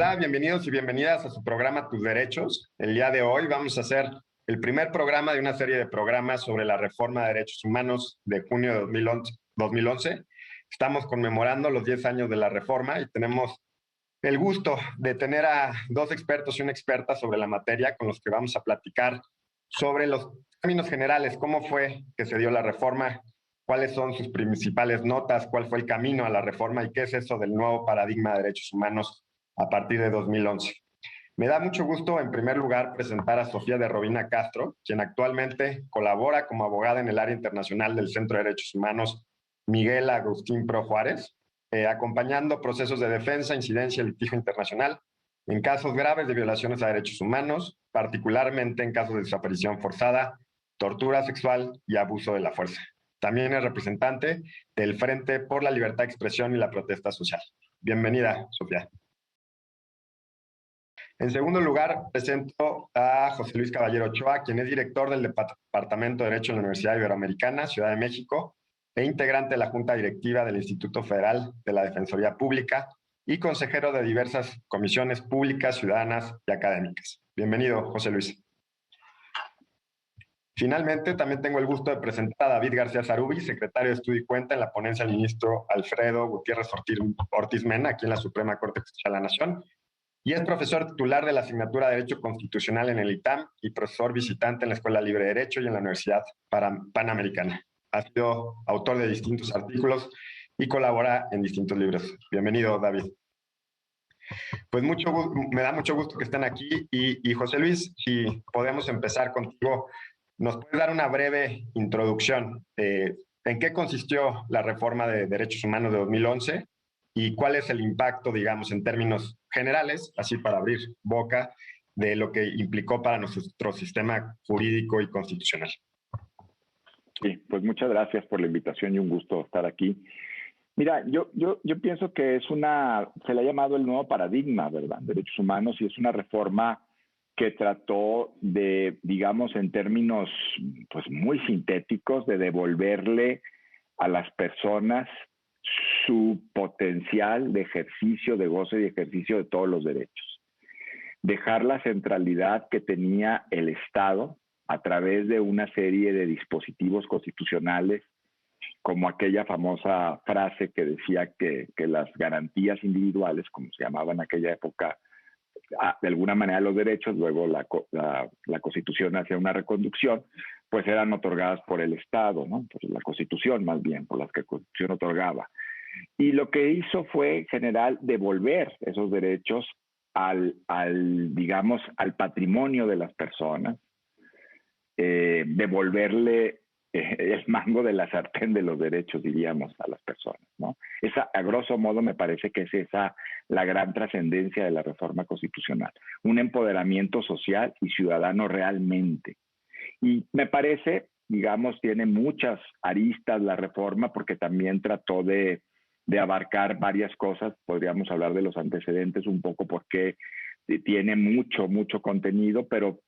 Hola, bienvenidos y bienvenidas a su programa Tus Derechos. El día de hoy vamos a hacer el primer programa de una serie de programas sobre la reforma de derechos humanos de junio de 2011. Estamos conmemorando los 10 años de la reforma y tenemos el gusto de tener a dos expertos y una experta sobre la materia con los que vamos a platicar sobre los términos generales, cómo fue que se dio la reforma, cuáles son sus principales notas, cuál fue el camino a la reforma y qué es eso del nuevo paradigma de derechos humanos a partir de 2011. Me da mucho gusto, en primer lugar, presentar a Sofía de Robina Castro, quien actualmente colabora como abogada en el área internacional del Centro de Derechos Humanos Miguel Agustín Pro Juárez, acompañando procesos de defensa, incidencia y litigio internacional en casos graves de violaciones a derechos humanos, particularmente en casos de desaparición forzada, tortura sexual y abuso de la fuerza. También es representante del Frente por la Libertad de Expresión y la Protesta Social. Bienvenida, Sofía. En segundo lugar, presento a José Luis Caballero Ochoa, quien es director del Departamento de Derecho en la Universidad Iberoamericana, Ciudad de México, e integrante de la Junta Directiva del Instituto Federal de la Defensoría Pública y consejero de diversas comisiones públicas, ciudadanas y académicas. Bienvenido, José Luis. Finalmente, también tengo el gusto de presentar a David García Zarubi, secretario de Estudio y Cuenta en la ponencia del ministro Alfredo Gutiérrez Ortiz Mena, aquí en la Suprema Corte de Justicia de la Nación, y es profesor titular de la asignatura de Derecho Constitucional en el ITAM y profesor visitante en la Escuela Libre de Derecho y en la Universidad Panamericana. Ha sido autor de distintos artículos y colabora en distintos libros. Bienvenido, David. Pues me da mucho gusto que estén aquí y José Luis, si podemos empezar contigo, ¿nos puedes dar una breve introducción? ¿En qué consistió la reforma de derechos humanos de 2011 y cuál es el impacto, digamos, en términos generales, así para abrir boca, de lo que implicó para nuestro sistema jurídico y constitucional? Sí, pues muchas gracias por la invitación y un gusto estar aquí. Mira, yo pienso que se le ha llamado el nuevo paradigma, ¿verdad?, derechos humanos, y es una reforma que trató de, digamos, en términos pues muy sintéticos, de devolverle a las personas su potencial de ejercicio, de goce y ejercicio de todos los derechos. Dejar la centralidad que tenía el Estado a través de una serie de dispositivos constitucionales, como aquella famosa frase que decía que las garantías individuales, como se llamaban en aquella época, de alguna manera los derechos, luego la Constitución hacía una reconducción, pues eran otorgadas por el Estado, ¿no? Por la Constitución más bien, por las que la Constitución otorgaba. Y lo que hizo fue general devolver esos derechos digamos, al patrimonio de las personas, devolverle el mango de la sartén de los derechos, diríamos, a las personas, ¿no? A grosso modo, me parece que es esa la gran trascendencia de la reforma constitucional, un empoderamiento social y ciudadano realmente. Y me parece, digamos, tiene muchas aristas la reforma porque también trató de abarcar varias cosas. Podríamos hablar de los antecedentes un poco porque tiene mucho contenido, pero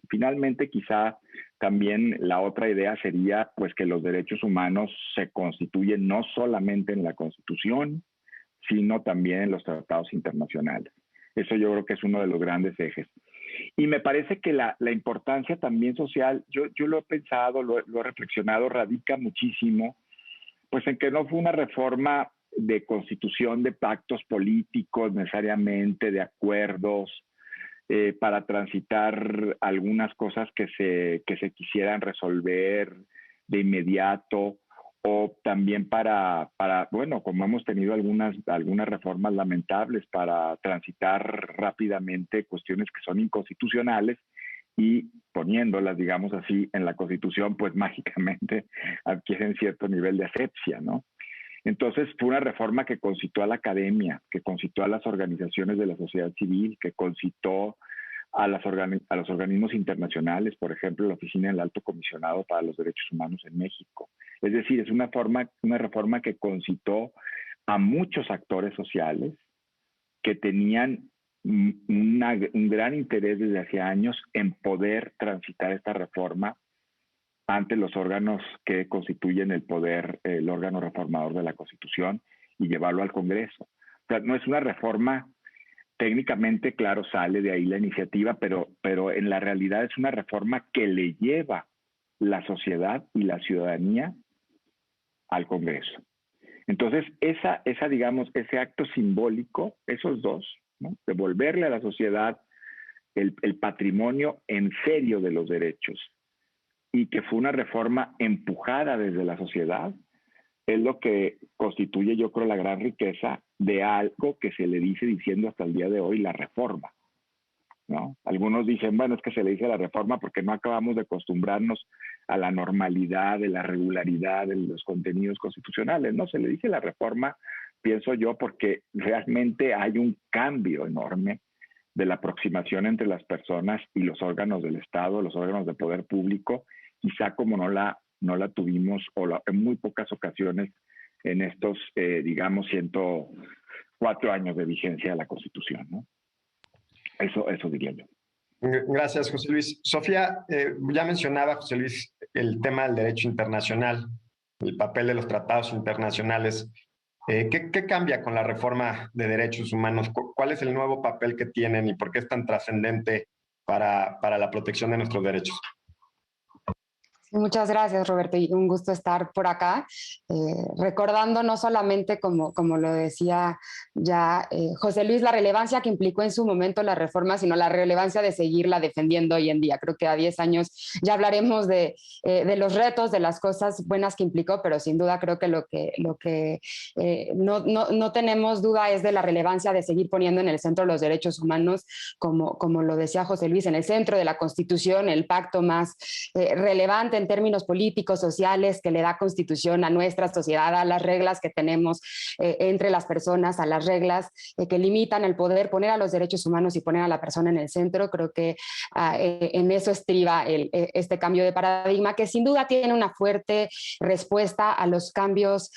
finalmente quizá también la otra idea sería pues que los derechos humanos se constituyen no solamente en la Constitución, sino también en los tratados internacionales. Eso yo creo que es uno de los grandes ejes. Y me parece que la importancia también social, yo lo he pensado, lo he reflexionado, radica muchísimo, pues en que no fue una reforma de constitución de pactos políticos necesariamente, de acuerdos, para transitar algunas cosas que se quisieran resolver de inmediato, o también para bueno, como hemos tenido algunas reformas lamentables, para transitar rápidamente cuestiones que son inconstitucionales y poniéndolas, digamos así, en la Constitución, pues mágicamente adquieren cierto nivel de asepsia, ¿no? Entonces fue una reforma que concitó a la academia, que concitó a las organizaciones de la sociedad civil, que concitó a los organismos internacionales, por ejemplo, la Oficina del Alto Comisionado para los Derechos Humanos en México. Es decir, es una reforma que concitó a muchos actores sociales que tenían un gran interés desde hace años en poder transitar esta reforma ante los órganos que constituyen el órgano reformador de la Constitución y llevarlo al Congreso. O sea, no es una reforma técnicamente, claro, sale de ahí la iniciativa, pero en la realidad es una reforma que le lleva la sociedad y la ciudadanía al Congreso. Entonces, digamos, ese acto simbólico, esos dos, ¿no? Devolverle a la sociedad el patrimonio en serio de los derechos, y que fue una reforma empujada desde la sociedad, es lo que constituye, yo creo, la gran riqueza de algo que se le dice diciendo hasta el día de hoy la reforma, ¿no? Algunos dicen, bueno, es que se le dice la reforma porque no acabamos de acostumbrarnos a la normalidad, de la regularidad de los contenidos constitucionales. No, se le dice la reforma, pienso yo, porque realmente hay un cambio enorme de la aproximación entre las personas y los órganos del Estado, los órganos de poder público, quizá como no la tuvimos en muy pocas ocasiones en estos, digamos, 104 años de vigencia de la Constitución, ¿no? Eso diría yo. Gracias, José Luis. Sofía, ya mencionaba, José Luis, el tema del derecho internacional, el papel de los tratados internacionales. ¿Qué cambia con la reforma de derechos humanos? ¿Cuál es el nuevo papel que tienen y por qué es tan trascendente para la protección de nuestros derechos? Muchas gracias, Roberto, y un gusto estar por acá, recordando no solamente, como lo decía ya José Luis, la relevancia que implicó en su momento la reforma, sino la relevancia de seguirla defendiendo hoy en día. Creo que a 10 años ya hablaremos de los retos, de las cosas buenas que implicó, pero sin duda creo que lo que no tenemos duda es de la relevancia de seguir poniendo en el centro los derechos humanos, como lo decía José Luis, en el centro de la Constitución, el pacto más relevante en términos políticos, sociales, que le da constitución a nuestra sociedad, a las reglas que tenemos entre las personas, a las reglas que limitan el poder, poner a los derechos humanos y poner a la persona en el centro. Creo que en eso estriba este cambio de paradigma, que sin duda tiene una fuerte respuesta a los cambios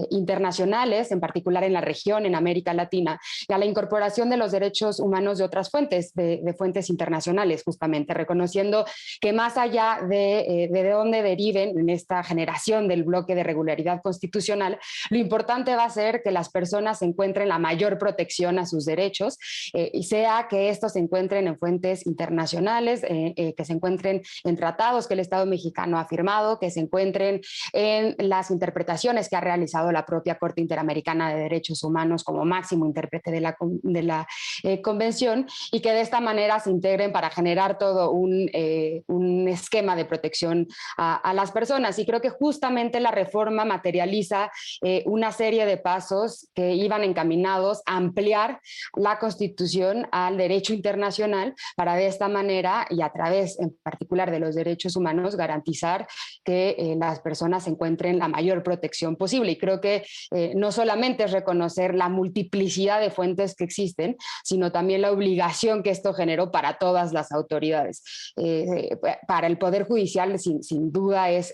internacionales, en particular en la región, en América Latina, y a la incorporación de los derechos humanos de otras fuentes, de fuentes internacionales, justamente, reconociendo que más allá de dónde deriven en esta generación del bloque de regularidad constitucional, lo importante va a ser que las personas encuentren la mayor protección a sus derechos, y sea que estos se encuentren en fuentes internacionales, que se encuentren en tratados que el Estado mexicano ha firmado, que se encuentren en las interpretaciones que ha realizado la propia Corte Interamericana de Derechos Humanos como máximo intérprete de la Convención, y que de esta manera se integren para generar todo un esquema de protección a las personas. Y creo que justamente la reforma materializa una serie de pasos que iban encaminados a ampliar la Constitución al derecho internacional para de esta manera y a través en particular de los derechos humanos garantizar que las personas encuentren la mayor protección posible. Y creo que no solamente es reconocer la multiplicidad de fuentes que existen, sino también la obligación que esto generó para todas las autoridades. Para el Poder Judicial, sin duda es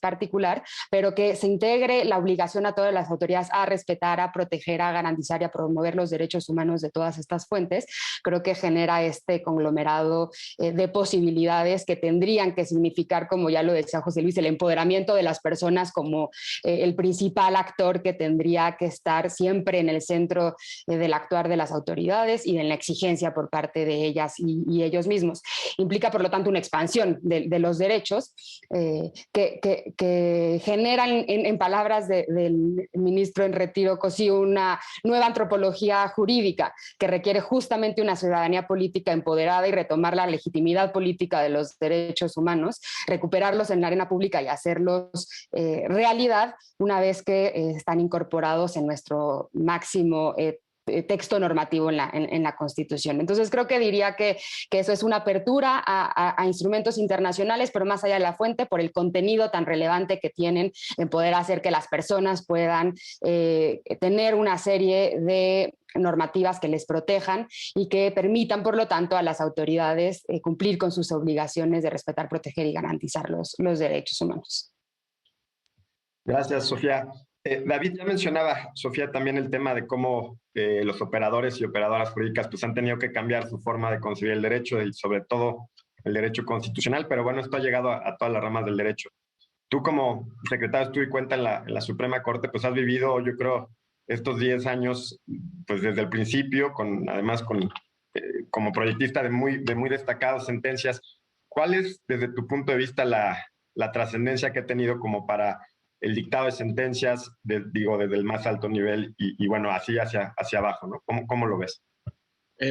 particular, pero que se integre la obligación a todas las autoridades a respetar, a proteger, a garantizar y a promover los derechos humanos de todas estas fuentes, creo que genera este conglomerado de posibilidades que tendrían que significar, como ya lo decía José Luis, el empoderamiento de las personas como el principal actor que tendría que estar siempre en el centro del actuar de las autoridades y en la exigencia por parte de ellas y ellos mismos. Implica, por lo tanto, una expansión de los derechos que generan, en palabras del ministro en retiro Cosío, una nueva antropología jurídica que requiere justamente una ciudadanía política empoderada y retomar la legitimidad política de los derechos humanos, recuperarlos en la arena pública y hacerlos realidad una vez que están incorporados en nuestro máximo texto normativo en la Constitución. Entonces creo que diría que eso es una apertura a instrumentos internacionales, pero más allá de la fuente, por el contenido tan relevante que tienen en poder hacer que las personas puedan tener una serie de normativas que les protejan y que permitan, por lo tanto, a las autoridades cumplir con sus obligaciones de respetar, proteger y garantizar los derechos humanos. Gracias, Sofía. David ya mencionaba, Sofía, también el tema de cómo los operadores y operadoras jurídicas pues, han tenido que cambiar su forma de concebir el derecho y sobre todo el derecho constitucional, pero bueno, esto ha llegado a todas las ramas del derecho. Tú como secretario de Estudio y Cuenta en la Suprema Corte, pues has vivido, yo creo, estos 10 años, pues desde el principio, además como proyectista de muy destacadas sentencias, ¿cuál es, desde tu punto de vista, la trascendencia que ha tenido como para el dictado de sentencias, desde el más alto nivel y bueno, así hacia abajo, ¿no? ¿Cómo lo ves?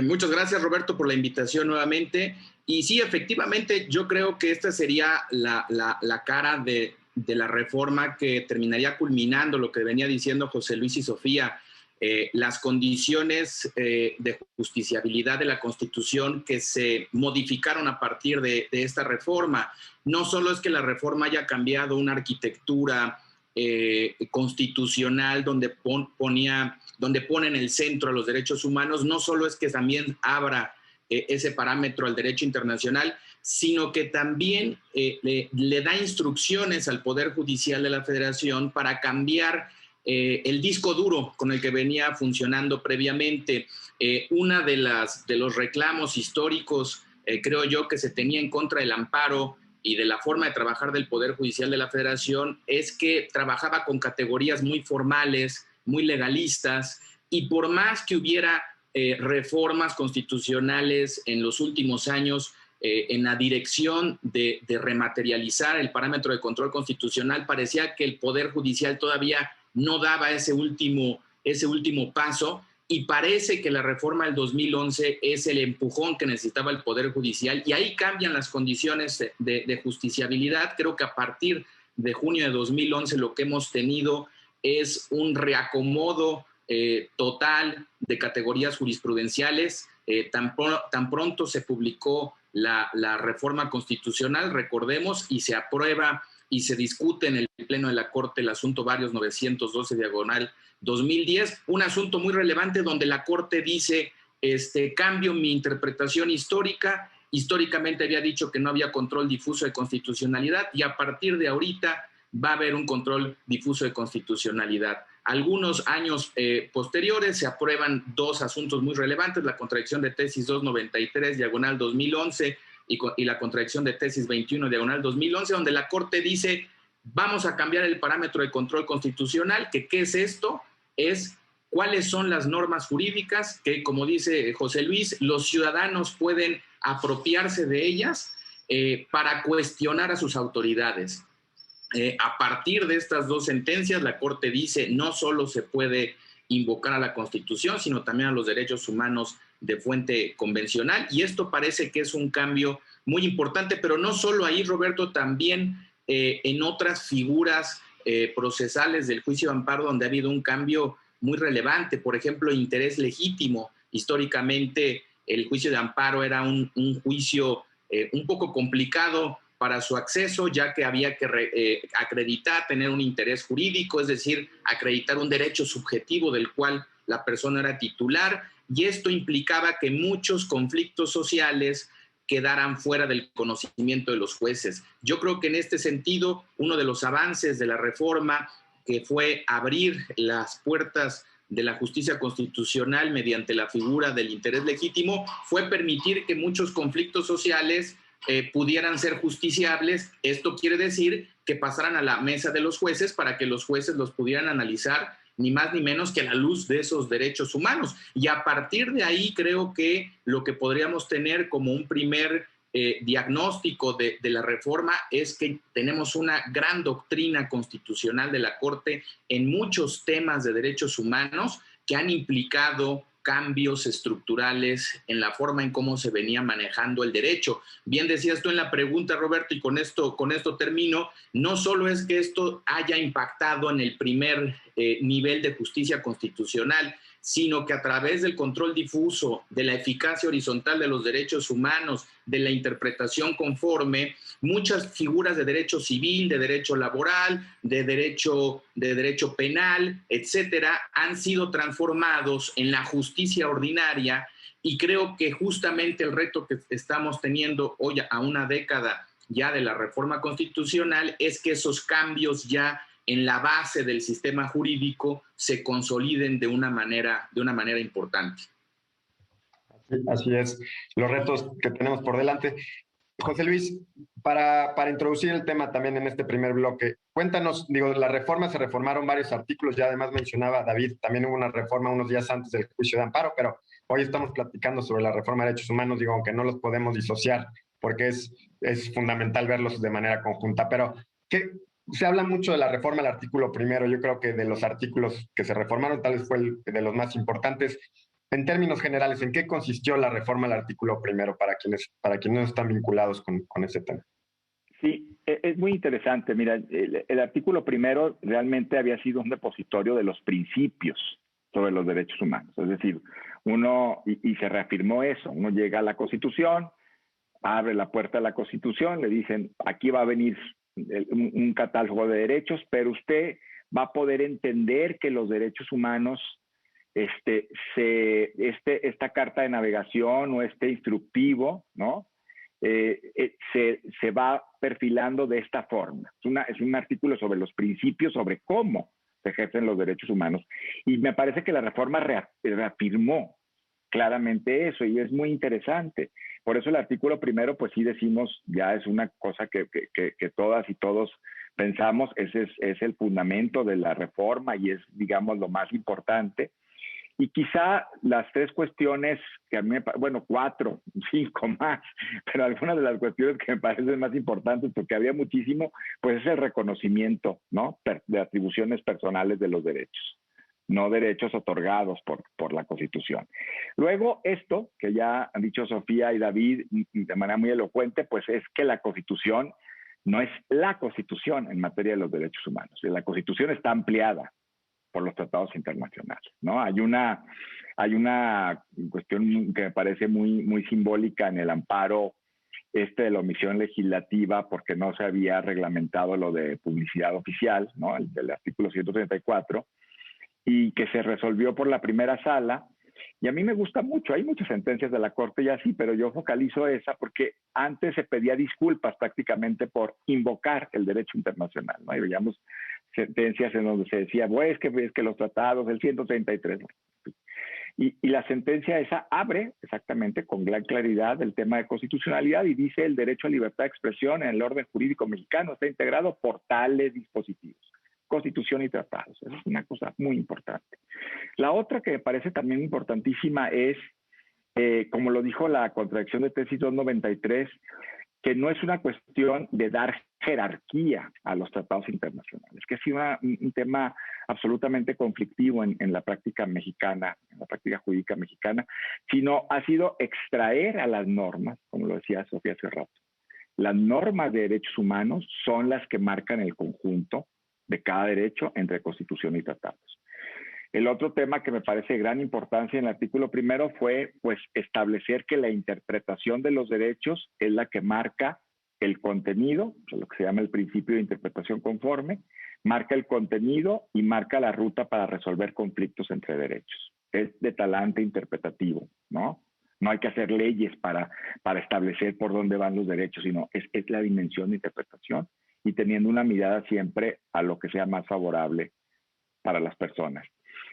Muchas gracias, Roberto, por la invitación nuevamente. Y sí, efectivamente, yo creo que esta sería la cara de la reforma que terminaría culminando lo que venía diciendo José Luis y Sofía, las condiciones de justiciabilidad de la Constitución que se modificaron a partir de esta reforma. No solo es que la reforma haya cambiado una arquitectura constitucional donde pone en el centro a los derechos humanos, no solo es que también abra ese parámetro al derecho internacional, sino que también le da instrucciones al Poder Judicial de la Federación para cambiar el disco duro con el que venía funcionando previamente. Una de los reclamos históricos, creo yo, que se tenía en contra del amparo y de la forma de trabajar del Poder Judicial de la Federación es que trabajaba con categorías muy formales, muy legalistas, y por más que hubiera reformas constitucionales en los últimos años en la dirección de rematerializar el parámetro de control constitucional, parecía que el Poder Judicial todavía no daba ese último paso, y parece que la reforma del 2011 es el empujón que necesitaba el Poder Judicial, y ahí cambian las condiciones de justiciabilidad. Creo que a partir de junio de 2011 lo que hemos tenido es un reacomodo total de categorías jurisprudenciales. Tan pronto se publicó la reforma constitucional, recordemos, y se aprueba y se discute en el Pleno de la Corte el asunto varios 912/2010, un asunto muy relevante donde la Corte dice, cambio mi interpretación histórica, históricamente había dicho que no había control difuso de constitucionalidad, y a partir de ahorita va a haber un control difuso de constitucionalidad. Algunos años posteriores se aprueban dos asuntos muy relevantes, la contradicción de tesis 293/2011 y la contradicción de tesis 21/2011, donde la Corte dice, vamos a cambiar el parámetro de control constitucional, que ¿qué es esto? Es cuáles son las normas jurídicas que, como dice José Luis, los ciudadanos pueden apropiarse de ellas para cuestionar a sus autoridades. A partir de estas dos sentencias, la Corte dice no solo se puede invocar a la Constitución, sino también a los derechos humanos de fuente convencional, y esto parece que es un cambio muy importante, pero no solo ahí, Roberto, también en otras figuras procesales del juicio de amparo donde ha habido un cambio muy relevante. Por ejemplo, interés legítimo. Históricamente el juicio de amparo era un juicio un poco complicado para su acceso, ya que había que acreditar, tener un interés jurídico, es decir, acreditar un derecho subjetivo del cual la persona era titular, y esto implicaba que muchos conflictos sociales quedaran fuera del conocimiento de los jueces. Yo creo que en este sentido, uno de los avances de la reforma, que fue abrir las puertas de la justicia constitucional mediante la figura del interés legítimo, fue permitir que muchos conflictos sociales pudieran ser justiciables. Esto quiere decir que pasaran a la mesa de los jueces para que los jueces los pudieran analizar ni más ni menos que a la luz de esos derechos humanos. Y a partir de ahí creo que lo que podríamos tener como un primer diagnóstico de la reforma es que tenemos una gran doctrina constitucional de la Corte en muchos temas de derechos humanos que han implicado cambios estructurales en la forma en cómo se venía manejando el derecho. Bien decías tú en la pregunta, Roberto, y con esto termino, no solo es que esto haya impactado en el primer nivel de justicia constitucional, sino que a través del control difuso, de la eficacia horizontal de los derechos humanos, de la interpretación conforme, muchas figuras de derecho civil, de derecho laboral, de derecho penal, etcétera, han sido transformados en la justicia ordinaria, y creo que justamente el reto que estamos teniendo hoy, a una década ya de la reforma constitucional, es que esos cambios ya en la base del sistema jurídico se consoliden de una manera importante. Así es, los retos que tenemos por delante. José Luis, para introducir el tema también en este primer bloque, cuéntanos, digo, las reformas, se reformaron varios artículos, ya además mencionaba David, también hubo una reforma unos días antes del juicio de amparo, pero hoy estamos platicando sobre la reforma de derechos humanos, digo, aunque no los podemos disociar, porque es fundamental verlos de manera conjunta, pero se habla mucho de la reforma al artículo primero, yo creo que de los artículos que se reformaron, tal vez fue de los más importantes. En términos generales, ¿en qué consistió la reforma al artículo primero para quienes no están vinculados con ese tema? Sí, es muy interesante. Mira, el artículo primero realmente había sido un depositorio de los principios sobre los derechos humanos. Es decir, y se reafirmó eso, uno llega a la Constitución, abre la puerta de la Constitución, le dicen, aquí va a venir un catálogo de derechos, pero usted va a poder entender que los derechos humanos, esta carta de navegación o este instructivo, ¿no? Se va perfilando de esta forma. Es un artículo sobre los principios, sobre cómo se ejercen los derechos humanos. Y me parece que la reforma reafirmó claramente eso, y es muy interesante. Por eso el artículo primero, pues sí decimos, ya es una cosa que todas y todos pensamos, ese es el fundamento de la reforma y es, digamos, lo más importante. Y quizá las tres cuestiones que a mí, bueno, 4, 5 más, pero algunas de las cuestiones que me parecen más importantes, porque había muchísimo, pues es el reconocimiento, ¿no? De atribuciones personales de los derechos, no derechos otorgados por la Constitución. Luego, esto, que ya han dicho Sofía y David de manera muy elocuente, pues es que la Constitución no es la Constitución en materia de los derechos humanos. La Constitución está ampliada por los tratados internacionales, ¿no? Hay una cuestión que me parece muy simbólica en el amparo de la omisión legislativa, porque no se había reglamentado lo de publicidad oficial, ¿no? Del artículo 134, y que se resolvió por la primera sala. Y a mí me gusta mucho, hay muchas sentencias de la Corte ya sí, pero yo focalizo esa porque antes se pedía disculpas prácticamente por invocar el derecho internacional, ¿no? Y veíamos sentencias en donde se decía, pues es que los tratados, el 133. Y la sentencia esa abre exactamente con gran claridad el tema de constitucionalidad y dice el derecho a libertad de expresión en el orden jurídico mexicano está integrado por tales dispositivos. Constitución y tratados. Eso es una cosa muy importante. La otra que me parece también importantísima es, como lo dijo la contradicción de tesis 293, que no es una cuestión de dar jerarquía a los tratados internacionales, que es un tema absolutamente conflictivo en la práctica mexicana, en la práctica jurídica mexicana, sino ha sido extraer a las normas, como lo decía Sofía hace rato. Las normas de derechos humanos son las que marcan el conjunto de cada derecho entre Constitución y tratados. El otro tema que me parece de gran importancia en el artículo primero fue pues, establecer que la interpretación de los derechos es la que marca el contenido, lo que se llama el principio de interpretación conforme, marca el contenido y marca la ruta para resolver conflictos entre derechos. Es de talante interpretativo, ¿no? No hay que hacer leyes para establecer por dónde van los derechos, sino es la dimensión de interpretación y teniendo una mirada siempre a lo que sea más favorable para las personas.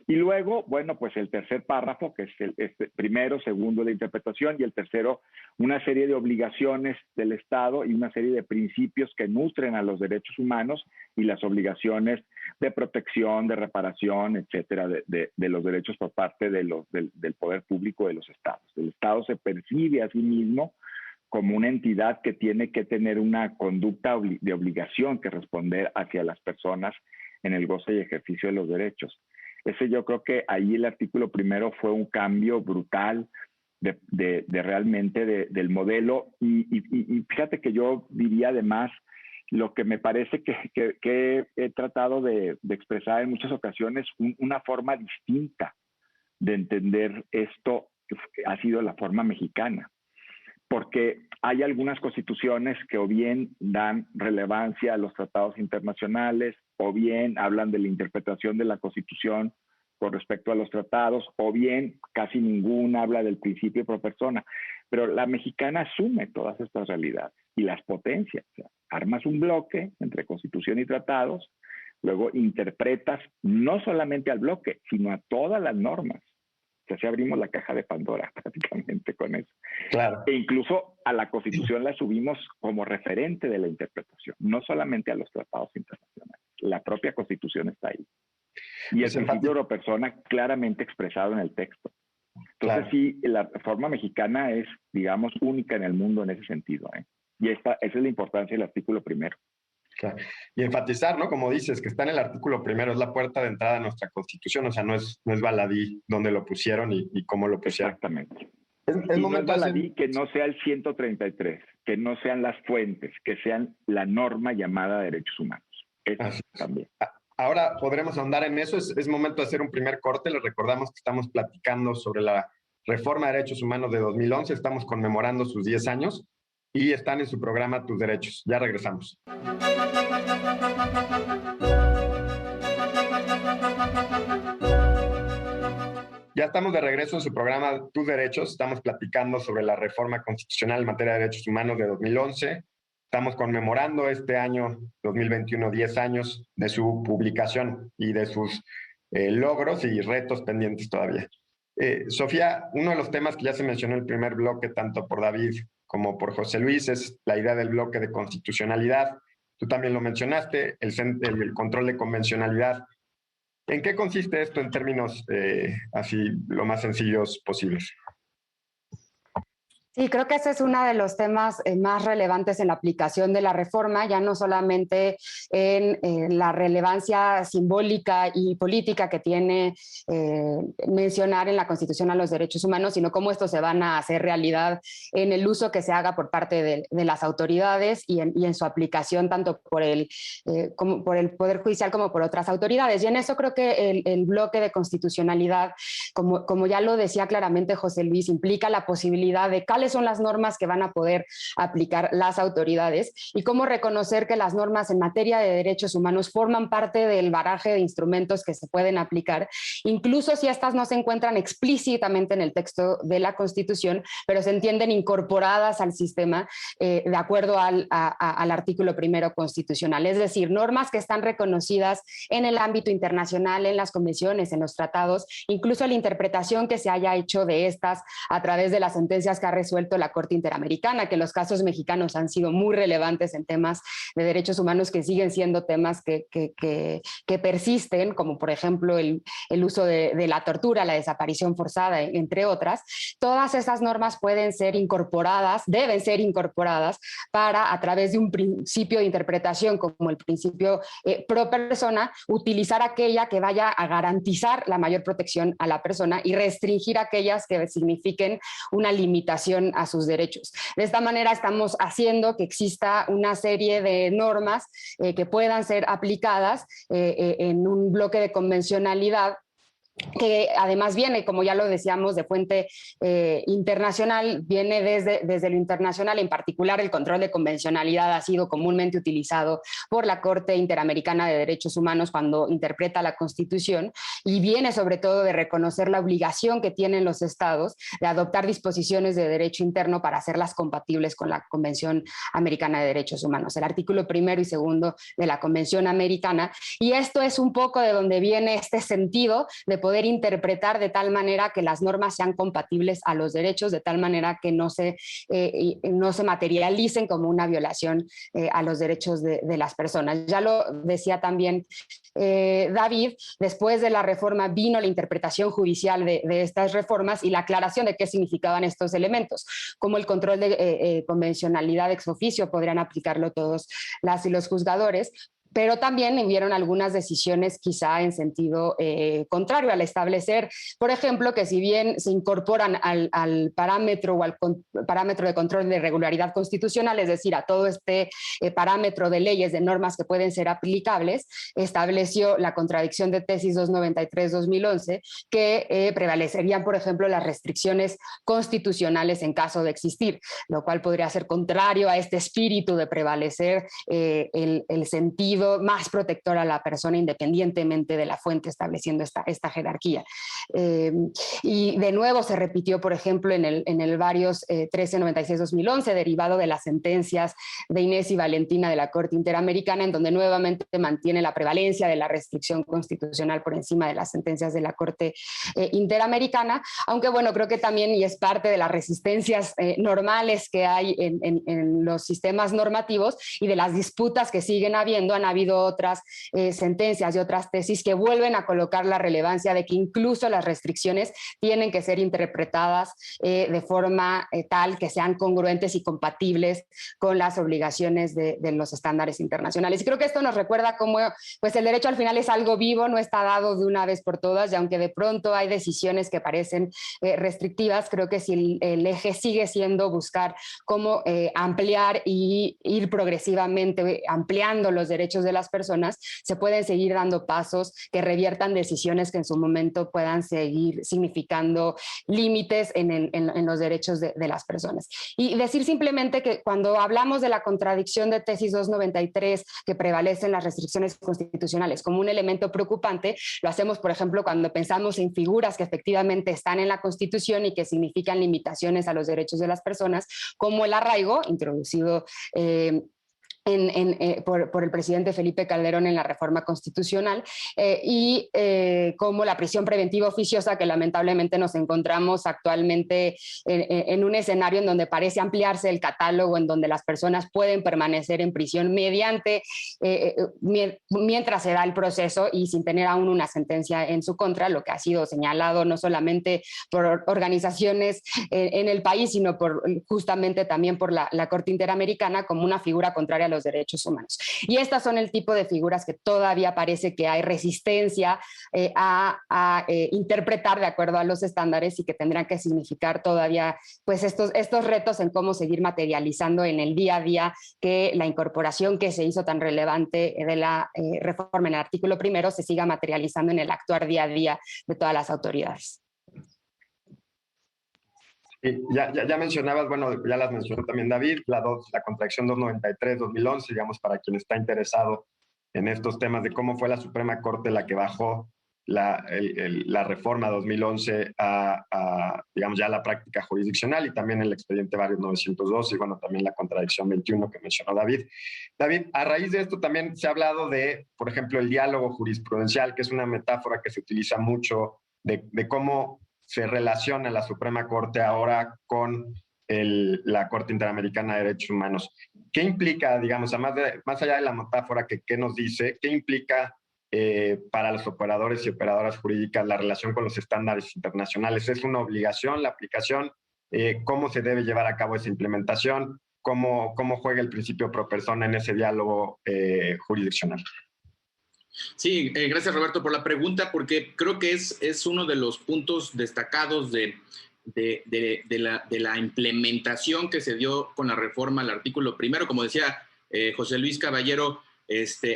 Y luego, bueno, pues el tercer párrafo, que es el primero, segundo, la interpretación, y el tercero, una serie de obligaciones del Estado y una serie de principios que nutren a los derechos humanos y las obligaciones de protección, de reparación, etcétera, de los derechos por parte del poder público de los Estados. El Estado se percibe a sí mismo como una entidad que tiene que tener una conducta de obligación que responder hacia las personas en el goce y ejercicio de los derechos. Yo creo que ahí el artículo primero fue un cambio brutal de realmente del modelo y fíjate que yo diría además lo que me parece que he tratado de expresar en muchas ocasiones, una forma distinta de entender esto ha sido la forma mexicana. Porque hay algunas constituciones que o bien dan relevancia a los tratados internacionales, o bien hablan de la interpretación de la Constitución con respecto a los tratados, o bien casi ninguna habla del principio pro persona. Pero la mexicana asume todas estas realidades y las potencia. O sea, armas un bloque entre Constitución y tratados, luego interpretas no solamente al bloque, sino a todas las normas. O sea, si abrimos la caja de Pandora prácticamente con eso. Claro. E incluso a la Constitución la subimos como referente de la interpretación, no solamente a los tratados internacionales. La propia Constitución está ahí. Y el principio de la persona claramente expresado en el texto. Entonces, claro, sí, la reforma mexicana es, digamos, única en el mundo en ese sentido, ¿eh? Y esa es la importancia del artículo primero. Claro. Y enfatizar, ¿no? Como dices, que está en el artículo primero, es la puerta de entrada a nuestra Constitución, o sea, no es baladí donde lo pusieron y cómo lo pusieron. Exactamente. Es y no es momento baladí que no sea el 133, que no sean las fuentes, que sean la norma llamada derechos humanos. Eso también. Ahora podremos ahondar en eso. Es momento de hacer un primer corte. Les recordamos que estamos platicando sobre la Reforma de Derechos Humanos de 2011. Estamos conmemorando sus 10 años y están en su programa Tus Derechos. Ya regresamos. Ya estamos de regreso en su programa Tus Derechos. Estamos platicando sobre la reforma constitucional en materia de derechos humanos de 2011. Estamos conmemorando este año 2021, 10 años de su publicación y de sus logros y retos pendientes todavía. Sofía, uno de los temas que ya se mencionó en el primer bloque, tanto por David como por José Luis, es la idea del bloque de constitucionalidad. Tú también lo mencionaste, el control de convencionalidad. ¿En qué consiste esto en términos así lo más sencillos posibles? Sí, creo que ese es uno de los temas más relevantes en la aplicación de la reforma, ya no solamente en la relevancia simbólica y política que tiene mencionar en la Constitución a los derechos humanos, sino cómo estos se van a hacer realidad en el uso que se haga por parte de las autoridades y en su aplicación tanto por el Poder Judicial como por otras autoridades. Y en eso creo que el bloque de constitucionalidad, como ya lo decía claramente José Luis, implica la posibilidad de cuáles son las normas que van a poder aplicar las autoridades y cómo reconocer que las normas en materia de derechos humanos forman parte del baraje de instrumentos que se pueden aplicar, incluso si estas no se encuentran explícitamente en el texto de la Constitución, pero se entienden incorporadas al sistema de acuerdo al artículo primero constitucional. Es decir, normas que están reconocidas en el ámbito internacional, en las convenciones, en los tratados, incluso la interpretación que se haya hecho de estas a través de las sentencias que ha resuelto la Corte Interamericana, que los casos mexicanos han sido muy relevantes en temas de derechos humanos que siguen siendo temas que persisten, como por ejemplo el uso de la tortura, la desaparición forzada, entre otras. Todas esas normas pueden ser incorporadas, deben ser incorporadas para, a través de un principio de interpretación como el principio pro persona, utilizar aquella que vaya a garantizar la mayor protección a la persona y restringir aquellas que signifiquen una limitación a sus derechos. De esta manera estamos haciendo que exista una serie de normas que puedan ser aplicadas en un bloque de convencionalidad que además viene, como ya lo decíamos, de fuente internacional, viene desde lo internacional. En particular, el control de convencionalidad ha sido comúnmente utilizado por la Corte Interamericana de Derechos Humanos cuando interpreta la Constitución, y viene sobre todo de reconocer la obligación que tienen los estados de adoptar disposiciones de derecho interno para hacerlas compatibles con la Convención Americana de Derechos Humanos, el artículo primero y segundo de la Convención Americana. Y esto es un poco de donde viene este sentido de poder interpretar de tal manera que las normas sean compatibles a los derechos, de tal manera que no se materialicen como una violación a los derechos de las personas. Ya lo decía también David, después de la reforma vino la interpretación judicial de estas reformas y la aclaración de qué significaban estos elementos, como el control de convencionalidad ex oficio, podrían aplicarlo todos las y los juzgadores, pero también hubieron algunas decisiones quizá en sentido contrario al establecer, por ejemplo, que si bien se incorporan al parámetro o al parámetro de control de regularidad constitucional, es decir, a todo este parámetro de leyes, de normas que pueden ser aplicables, estableció la contradicción de tesis 293-2011 que prevalecerían, por ejemplo, las restricciones constitucionales en caso de existir, lo cual podría ser contrario a este espíritu de prevalecer el sentido sido más protectora a la persona independientemente de la fuente, estableciendo esta jerarquía. Y de nuevo se repitió, por ejemplo, en el varios 1396-2011, derivado de las sentencias de Inés y Valentina de la Corte Interamericana, en donde nuevamente mantiene la prevalencia de la restricción constitucional por encima de las sentencias de la Corte Interamericana, aunque bueno, creo que también, y es parte de las resistencias normales que hay en los sistemas normativos y de las disputas que siguen habiendo, han habido otras sentencias y otras tesis que vuelven a colocar la relevancia de que incluso las restricciones tienen que ser interpretadas de forma tal que sean congruentes y compatibles con las obligaciones de los estándares internacionales. Y creo que esto nos recuerda cómo pues, el derecho al final es algo vivo, no está dado de una vez por todas, y aunque de pronto hay decisiones que parecen restrictivas, creo que si el eje sigue siendo buscar cómo ampliar y ir progresivamente ampliando los derechos de las personas, se pueden seguir dando pasos que reviertan decisiones que en su momento puedan seguir significando límites en los derechos de las personas. Y decir simplemente que cuando hablamos de la contradicción de tesis 293 que prevalecen las restricciones constitucionales como un elemento preocupante, lo hacemos, por ejemplo, cuando pensamos en figuras que efectivamente están en la Constitución y que significan limitaciones a los derechos de las personas, como el arraigo, introducido por el presidente Felipe Calderón en la reforma constitucional, y como la prisión preventiva oficiosa, que lamentablemente nos encontramos actualmente en un escenario en donde parece ampliarse el catálogo, en donde las personas pueden permanecer en prisión mientras se da el proceso y sin tener aún una sentencia en su contra, lo que ha sido señalado no solamente por organizaciones en el país, sino justamente también por la Corte Interamericana como una figura contraria a los derechos humanos. Y estas son el tipo de figuras que todavía parece que hay resistencia a interpretar de acuerdo a los estándares y que tendrán que significar todavía pues estos retos en cómo seguir materializando en el día a día que la incorporación que se hizo tan relevante de la reforma en el artículo primero se siga materializando en el actuar día a día de todas las autoridades. Ya mencionabas, bueno, ya las mencionó también David, la contradicción 293-2011, digamos, para quien está interesado en estos temas de cómo fue la Suprema Corte la que bajó la reforma 2011 digamos, ya la práctica jurisdiccional, y también el expediente varios 912, y bueno, también la contradicción 21 que mencionó David. David, a raíz de esto también se ha hablado de, por ejemplo, el diálogo jurisprudencial, que es una metáfora que se utiliza mucho de cómo se relaciona la Suprema Corte ahora con la Corte Interamericana de Derechos Humanos. ¿Qué implica, digamos, más allá de la metáfora que nos dice, qué implica para los operadores y operadoras jurídicas la relación con los estándares internacionales? ¿Es una obligación la aplicación? ¿Cómo se debe llevar a cabo esa implementación? ¿Cómo juega el principio pro persona en ese diálogo jurisdiccional? Sí, gracias Roberto por la pregunta, porque creo que es uno de los puntos destacados de la implementación que se dio con la reforma al artículo primero. Como decía José Luis Caballero,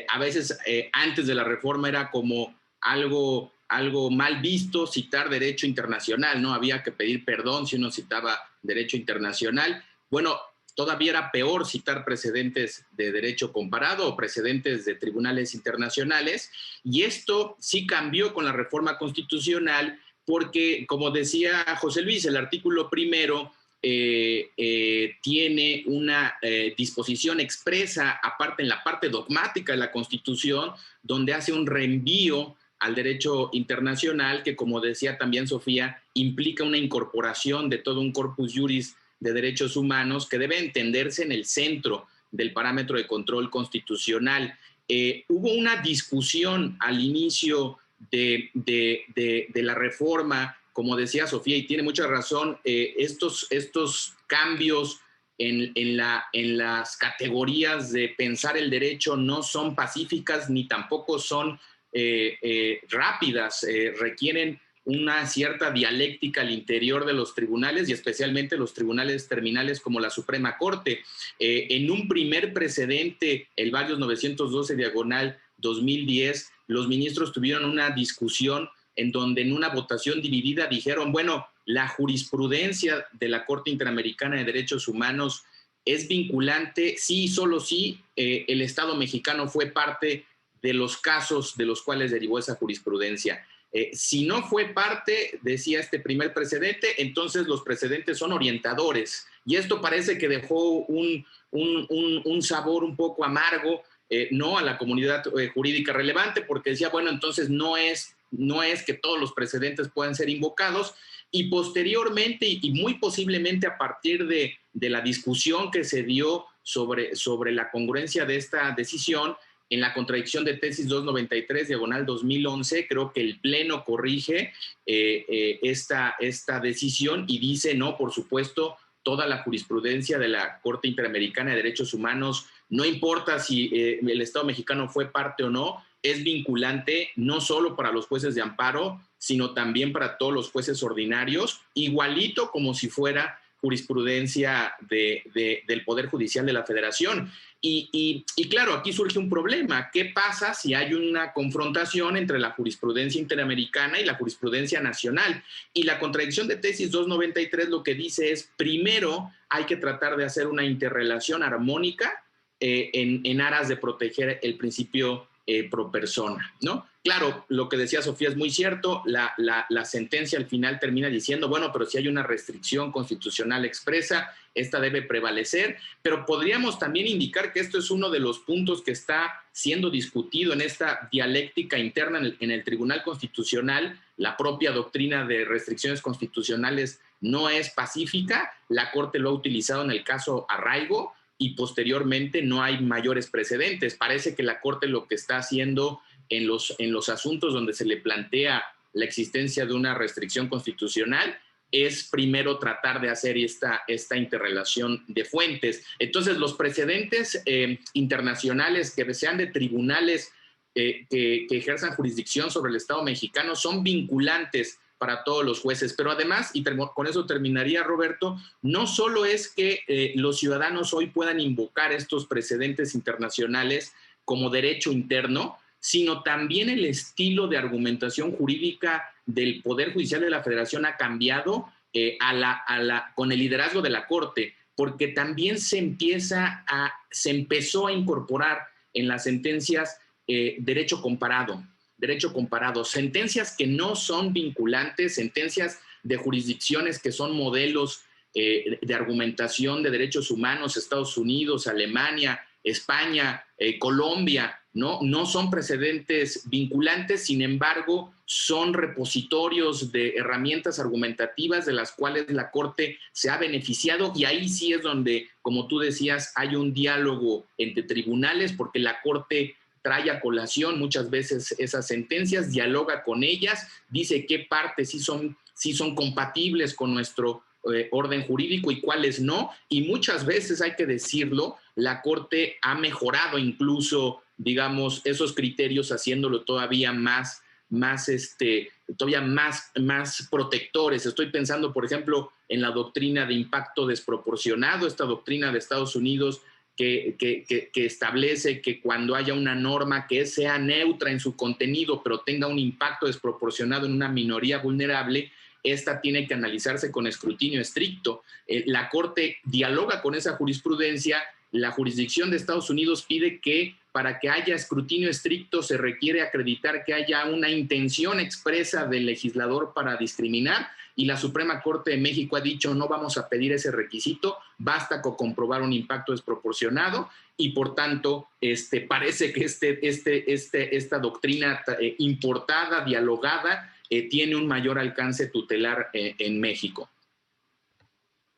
a veces antes de la reforma era como algo mal visto citar derecho internacional, ¿no? Había que pedir perdón si uno citaba derecho internacional. Bueno, todavía era peor citar precedentes de derecho comparado o precedentes de tribunales internacionales, y esto sí cambió con la reforma constitucional porque, como decía José Luis, el artículo primero tiene una disposición expresa, aparte en la parte dogmática de la Constitución, donde hace un reenvío al derecho internacional que, como decía también Sofía, implica una incorporación de todo un corpus juris de derechos humanos que debe entenderse en el centro del parámetro de control constitucional. Hubo una discusión al inicio de la reforma, como decía Sofía, y tiene mucha razón, estos cambios en las categorías de pensar el derecho no son pacíficas ni tampoco son rápidas, requieren una cierta dialéctica al interior de los tribunales y especialmente los tribunales terminales como la Suprema Corte. En un primer precedente, el varios 912/2010, los ministros tuvieron una discusión en donde en una votación dividida dijeron, bueno, la jurisprudencia de la Corte Interamericana de Derechos Humanos es vinculante sí y solo si el Estado mexicano fue parte de los casos de los cuales derivó esa jurisprudencia. Si no fue parte, decía este primer precedente, entonces los precedentes son orientadores. Y esto parece que dejó un sabor un poco amargo, no a la comunidad jurídica relevante, porque decía, bueno, entonces no es que todos los precedentes puedan ser invocados. Y posteriormente, y muy posiblemente a partir de la discusión que se dio sobre la congruencia de esta decisión, en la contradicción de tesis 293/2011, creo que el Pleno corrige esta decisión y dice, no, por supuesto, toda la jurisprudencia de la Corte Interamericana de Derechos Humanos, no importa si el Estado mexicano fue parte o no, es vinculante no solo para los jueces de amparo, sino también para todos los jueces ordinarios, igualito como si fuera jurisprudencia del Poder Judicial de la Federación. Y claro, aquí surge un problema. ¿Qué pasa si hay una confrontación entre la jurisprudencia interamericana y la jurisprudencia nacional? Y la contradicción de tesis 293 lo que dice es, primero hay que tratar de hacer una interrelación armónica en aras de proteger el principio pro persona, ¿no? Claro, lo que decía Sofía es muy cierto, la sentencia al final termina diciendo, bueno, pero si hay una restricción constitucional expresa, esta debe prevalecer, pero podríamos también indicar que esto es uno de los puntos que está siendo discutido en esta dialéctica interna en el Tribunal Constitucional. La propia doctrina de restricciones constitucionales no es pacífica, la Corte lo ha utilizado en el caso Arraigo, y posteriormente no hay mayores precedentes. Parece que la Corte lo que está haciendo en los asuntos donde se le plantea la existencia de una restricción constitucional es primero tratar de hacer esta interrelación de fuentes. Entonces, los precedentes internacionales que sean de tribunales que ejerzan jurisdicción sobre el Estado mexicano son vinculantes para todos los jueces, pero además, y con eso terminaría, Roberto, no solo es que los ciudadanos hoy puedan invocar estos precedentes internacionales como derecho interno, sino también el estilo de argumentación jurídica del Poder Judicial de la Federación ha cambiado con el liderazgo de la Corte, porque también se empezó a incorporar en las sentencias derecho comparado, sentencias que no son vinculantes, sentencias de jurisdicciones que son modelos de argumentación de derechos humanos, Estados Unidos, Alemania, España, Colombia, no son precedentes vinculantes, sin embargo, son repositorios de herramientas argumentativas de las cuales la Corte se ha beneficiado, y ahí sí es donde, como tú decías, hay un diálogo entre tribunales, porque la Corte trae a colación muchas veces esas sentencias, dialoga con ellas, dice qué partes sí son compatibles con nuestro orden jurídico y cuáles no, y muchas veces, hay que decirlo, la Corte ha mejorado incluso, digamos, esos criterios, haciéndolo todavía más protectores. Estoy pensando, por ejemplo, en la doctrina de impacto desproporcionado, esta doctrina de Estados Unidos que establece que cuando haya una norma que sea neutra en su contenido, pero tenga un impacto desproporcionado en una minoría vulnerable, esta tiene que analizarse con escrutinio estricto. La Corte dialoga con esa jurisprudencia. La jurisdicción de Estados Unidos pide que para que haya escrutinio estricto se requiere acreditar que haya una intención expresa del legislador para discriminar, y la Suprema Corte de México ha dicho no vamos a pedir ese requisito, basta con comprobar un impacto desproporcionado, y por tanto parece que esta doctrina importada, dialogada, tiene un mayor alcance tutelar en México.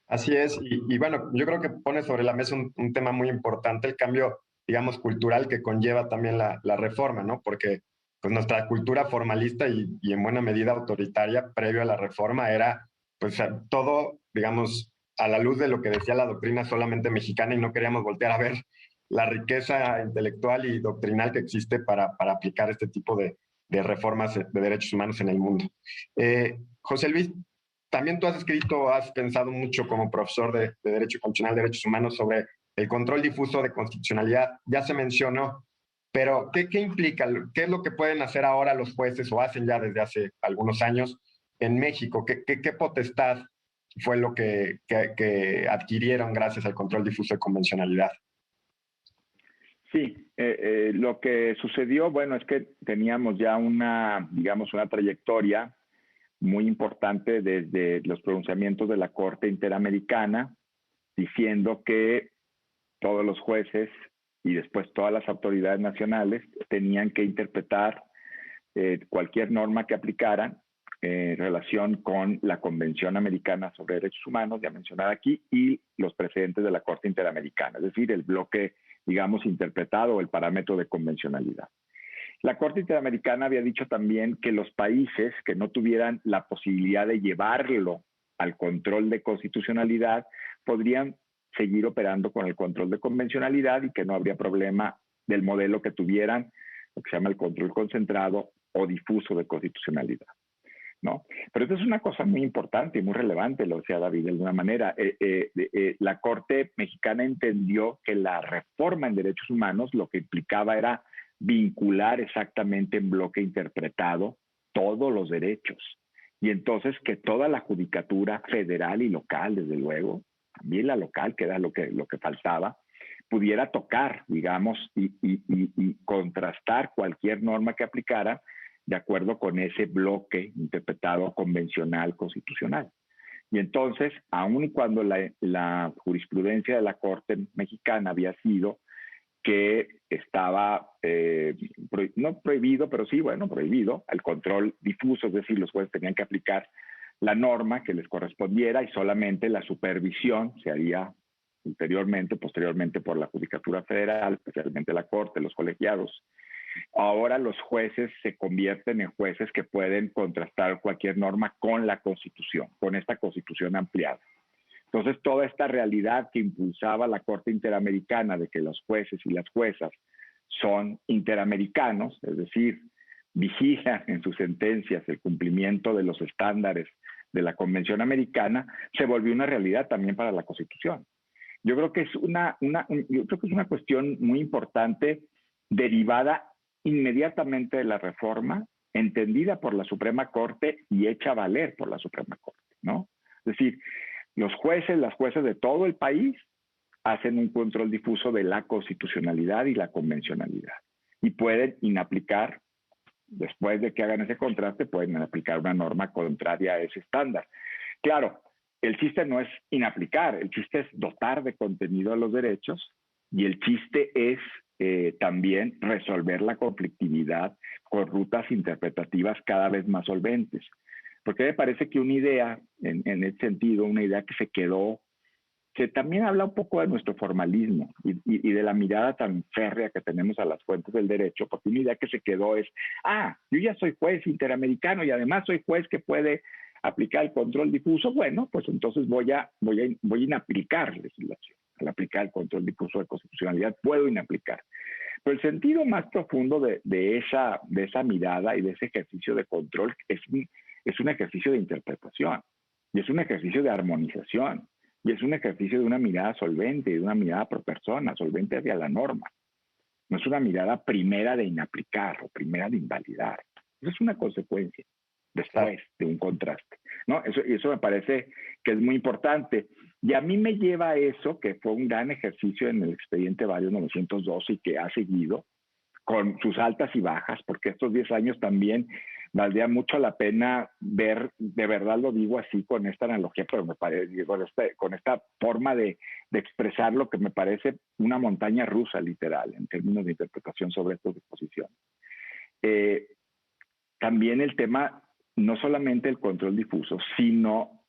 Así es, y bueno, yo creo que pone sobre la mesa un tema muy importante, el cambio, digamos, cultural que conlleva también la reforma, ¿no? Porque pues nuestra cultura formalista y en buena medida autoritaria previo a la reforma era pues todo, digamos, a la luz de lo que decía la doctrina solamente mexicana, y no queríamos voltear a ver la riqueza intelectual y doctrinal que existe para aplicar este tipo de reformas de derechos humanos en el mundo. José Luis, también tú has escrito, has pensado mucho como profesor de Derecho Constitucional, Derechos Humanos, sobre el control difuso de constitucionalidad. Ya se mencionó, pero ¿qué implica? ¿Qué es lo que pueden hacer ahora los jueces, o hacen ya desde hace algunos años en México? ¿Qué potestad fue lo que adquirieron gracias al control difuso de convencionalidad. Sí, lo que sucedió, bueno, es que teníamos ya digamos, una trayectoria muy importante desde los pronunciamientos de la Corte Interamericana, diciendo que todos los jueces y después todas las autoridades nacionales tenían que interpretar cualquier norma que aplicaran en relación con la Convención Americana sobre Derechos Humanos, ya mencionada aquí, y los precedentes de la Corte Interamericana, es decir, el bloque, digamos, interpretado o el parámetro de convencionalidad. La Corte Interamericana había dicho también que los países que no tuvieran la posibilidad de llevarlo al control de constitucionalidad podrían seguir operando con el control de convencionalidad y que no habría problema del modelo que tuvieran, lo que se llama el control concentrado o difuso de constitucionalidad, ¿no? Pero esto es una cosa muy importante y muy relevante, lo decía David de alguna manera. La Corte mexicana entendió que la reforma en derechos humanos lo que implicaba era vincular exactamente en bloque interpretado todos los derechos. Y entonces que toda la judicatura federal y local, desde luego, también la local, que era lo que faltaba, pudiera tocar, digamos, y contrastar cualquier norma que aplicara de acuerdo con ese bloque interpretado convencional constitucional. Y entonces, aun y cuando la jurisprudencia de la Corte mexicana había sido que estaba, no prohibido, pero sí, bueno, prohibido, el control difuso, es decir, los jueces tenían que aplicar la norma que les correspondiera y solamente la supervisión se haría posteriormente por la Judicatura Federal, especialmente la Corte, los colegiados. Ahora los jueces se convierten en jueces que pueden contrastar cualquier norma con la Constitución, con esta Constitución ampliada. Entonces, toda esta realidad que impulsaba la Corte Interamericana de que los jueces y las juezas son interamericanos, es decir, vigilan en sus sentencias el cumplimiento de los estándares de la Convención Americana, se volvió una realidad también para la Constitución. Yo creo que es una cuestión muy importante derivada inmediatamente de la reforma, entendida por la Suprema Corte y hecha valer por la Suprema Corte, ¿no? Es decir, los jueces, las jueces de todo el país hacen un control difuso de la constitucionalidad y la convencionalidad y pueden inaplicar, después de que hagan ese contraste, pueden aplicar una norma contraria a ese estándar. Claro, el chiste no es inaplicar, el chiste es dotar de contenido a los derechos y el chiste es también resolver la conflictividad con rutas interpretativas cada vez más solventes. Porque me parece que una idea, en ese sentido, una idea que se quedó, que también habla un poco de nuestro formalismo y de la mirada tan férrea que tenemos a las fuentes del derecho, porque una idea que se quedó es, yo ya soy juez interamericano y además soy juez que puede aplicar el control difuso, bueno, pues entonces voy a inaplicar legislación. Al aplicar el control difuso de constitucionalidad puedo inaplicar. Pero el sentido más profundo de esa mirada y de ese ejercicio de control es un ejercicio de interpretación y es un ejercicio de armonización y es un ejercicio de una mirada solvente y de una mirada pro persona, solvente hacia la norma. No es una mirada primera de inaplicar o primera de invalidar. Eso es una consecuencia después de un contraste, ¿no? Eso me parece que es muy importante. Y a mí me lleva a eso, que fue un gran ejercicio en el expediente Barrios 912 y que ha seguido con sus altas y bajas, porque estos 10 años también valdría mucho la pena ver, de verdad lo digo así con esta analogía, pero me parece, con esta forma de expresar lo que me parece una montaña rusa literal en términos de interpretación sobre estas disposiciones. También el tema, no solamente el control difuso, sino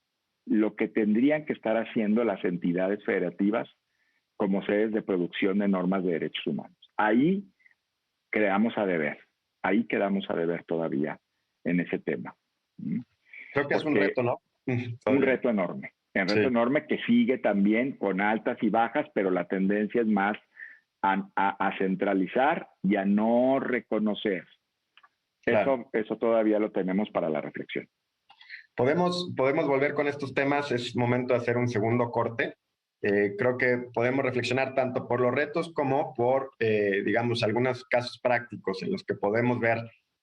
lo que tendrían que estar haciendo las entidades federativas como sedes de producción de normas de derechos humanos. Ahí quedamos a deber todavía en ese tema. Creo que es un reto, ¿no? Un reto enorme. Un reto enorme que sigue también con altas y bajas, pero la tendencia es más a centralizar y a no reconocer. Claro. Eso todavía lo tenemos para la reflexión. Podemos volver con estos temas. Es momento de hacer un segundo corte. Creo que podemos reflexionar tanto por los retos como por, digamos, algunos casos prácticos en los que podemos ver